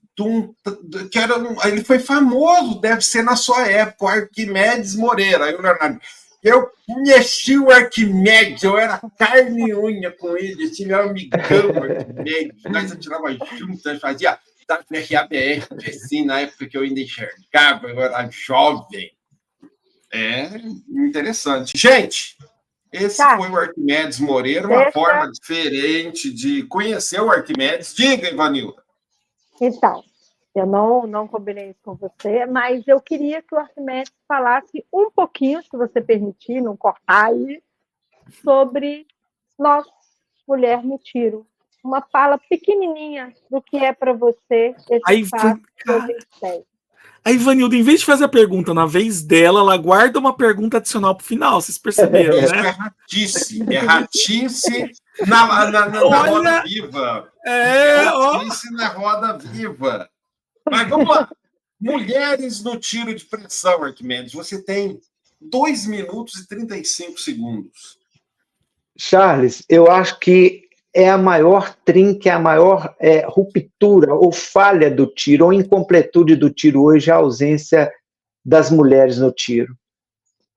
que era ele foi famoso, deve ser na sua época, o Arquimedes Moreira. Aí o Leonardo, eu conheci o Arquimedes, eu era carne e unha com ele, esse meu amigão Arquimedes, nós atirava juntos, nós fazia RABR, assim, na época que eu ainda enxergava, eu era jovem. É interessante. Gente, esse foi o Arquimedes Moreira, uma forma diferente de conhecer o Arquimedes. Diga, Ivanilda. Então, eu não combinei isso com você, mas eu queria que o Arquimedes falasse um pouquinho, se você permitir, não cortar aí, sobre nós, mulher no tiro. Uma fala pequenininha do que é para você esse fato que a gente tem. A Ivanilda, em vez de fazer a pergunta na vez dela, ela guarda uma pergunta adicional pro final, vocês perceberam, né? É ratice na roda viva. Ratice na roda viva. Mas vamos lá. Mulheres no tiro de pressão, Arquimedes. Você tem 2 minutos e 35 segundos. Charles, eu acho que é a maior trinca, a maior ruptura ou falha do tiro, ou incompletude do tiro hoje, a ausência das mulheres no tiro.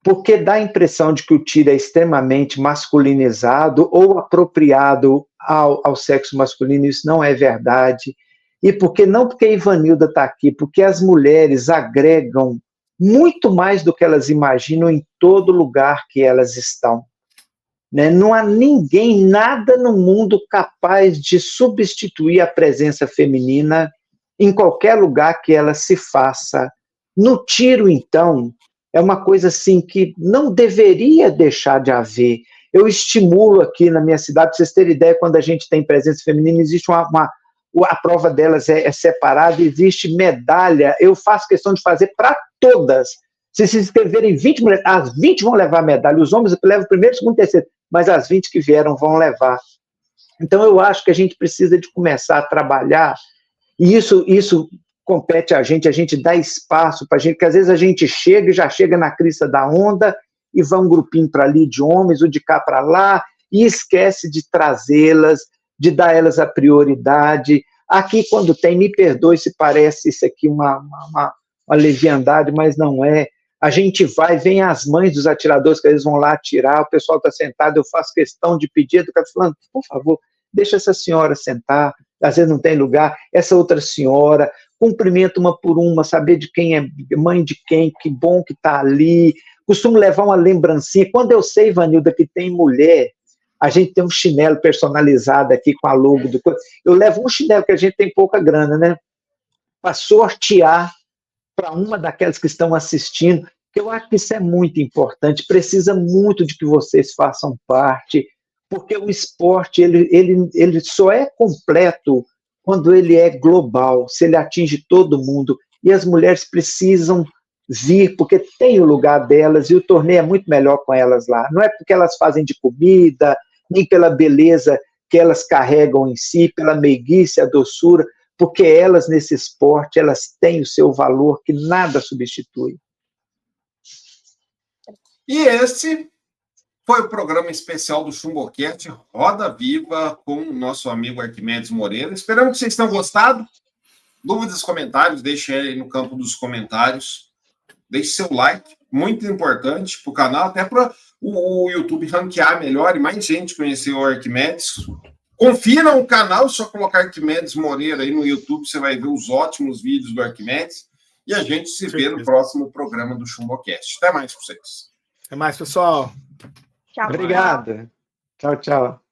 Porque dá a impressão de que o tiro é extremamente masculinizado ou apropriado ao sexo masculino, isso não é verdade. E porque a Ivanilda está aqui, porque as mulheres agregam muito mais do que elas imaginam em todo lugar que elas estão. Né? Não há ninguém, nada no mundo capaz de substituir a presença feminina em qualquer lugar que ela se faça. No tiro, então, é uma coisa assim que não deveria deixar de haver. Eu estimulo aqui na minha cidade, para vocês terem ideia, quando a gente tem presença feminina, existe a prova delas é separada, existe medalha, eu faço questão de fazer para todas. Se inscreverem 20 mulheres, as 20 vão levar medalha, os homens levam o primeiro, segundo, terceiro, mas as 20 que vieram vão levar. Então, eu acho que a gente precisa de começar a trabalhar, e isso compete a gente dá espaço para a gente, porque às vezes a gente chega e já chega na crista da onda, e vai um grupinho para ali de homens, ou de cá para lá, e esquece de trazê-las, de dar a elas a prioridade. Aqui, quando tem, me perdoe se parece isso aqui uma leviandade, mas não é. A gente vai, vem as mães dos atiradores, que eles vão lá atirar, o pessoal está sentado, eu faço questão de pedir, eu fico falando, por favor, deixa essa senhora sentar, às vezes não tem lugar, essa outra senhora, cumprimenta uma por uma, saber de quem é mãe de quem, que bom que está ali, costumo levar uma lembrancinha. Quando eu sei, Ivanilda, que tem mulher, a gente tem um chinelo personalizado aqui com a logo do coisa. Eu levo um chinelo, que a gente tem pouca grana, né? Para sortear para uma daquelas que estão assistindo, que eu acho que isso é muito importante, precisa muito de que vocês façam parte, porque o esporte ele só é completo quando ele é global, se ele atinge todo mundo, e as mulheres precisam vir, porque tem o lugar delas, e o torneio é muito melhor com elas lá. Não é porque elas fazem de comida, nem pela beleza que elas carregam em si, pela meiguice, a doçura, porque elas, nesse esporte, elas têm o seu valor que nada substitui. E esse foi o programa especial do Chumboquete, Roda Viva, com o nosso amigo Arquimedes Moreira. Esperamos que vocês tenham gostado. Dúvidas, comentários, deixe aí no campo dos comentários. Deixe seu like, muito importante para o canal, até para o YouTube ranquear melhor e mais gente conhecer o Arquimedes. Confira o canal, só colocar Arquimedes Moreira aí no YouTube, você vai ver os ótimos vídeos do Arquimedes. e a gente se vê no próximo programa do Chumbocast. Até mais para vocês. Até mais, pessoal. Tchau. Obrigado. Tchau, tchau.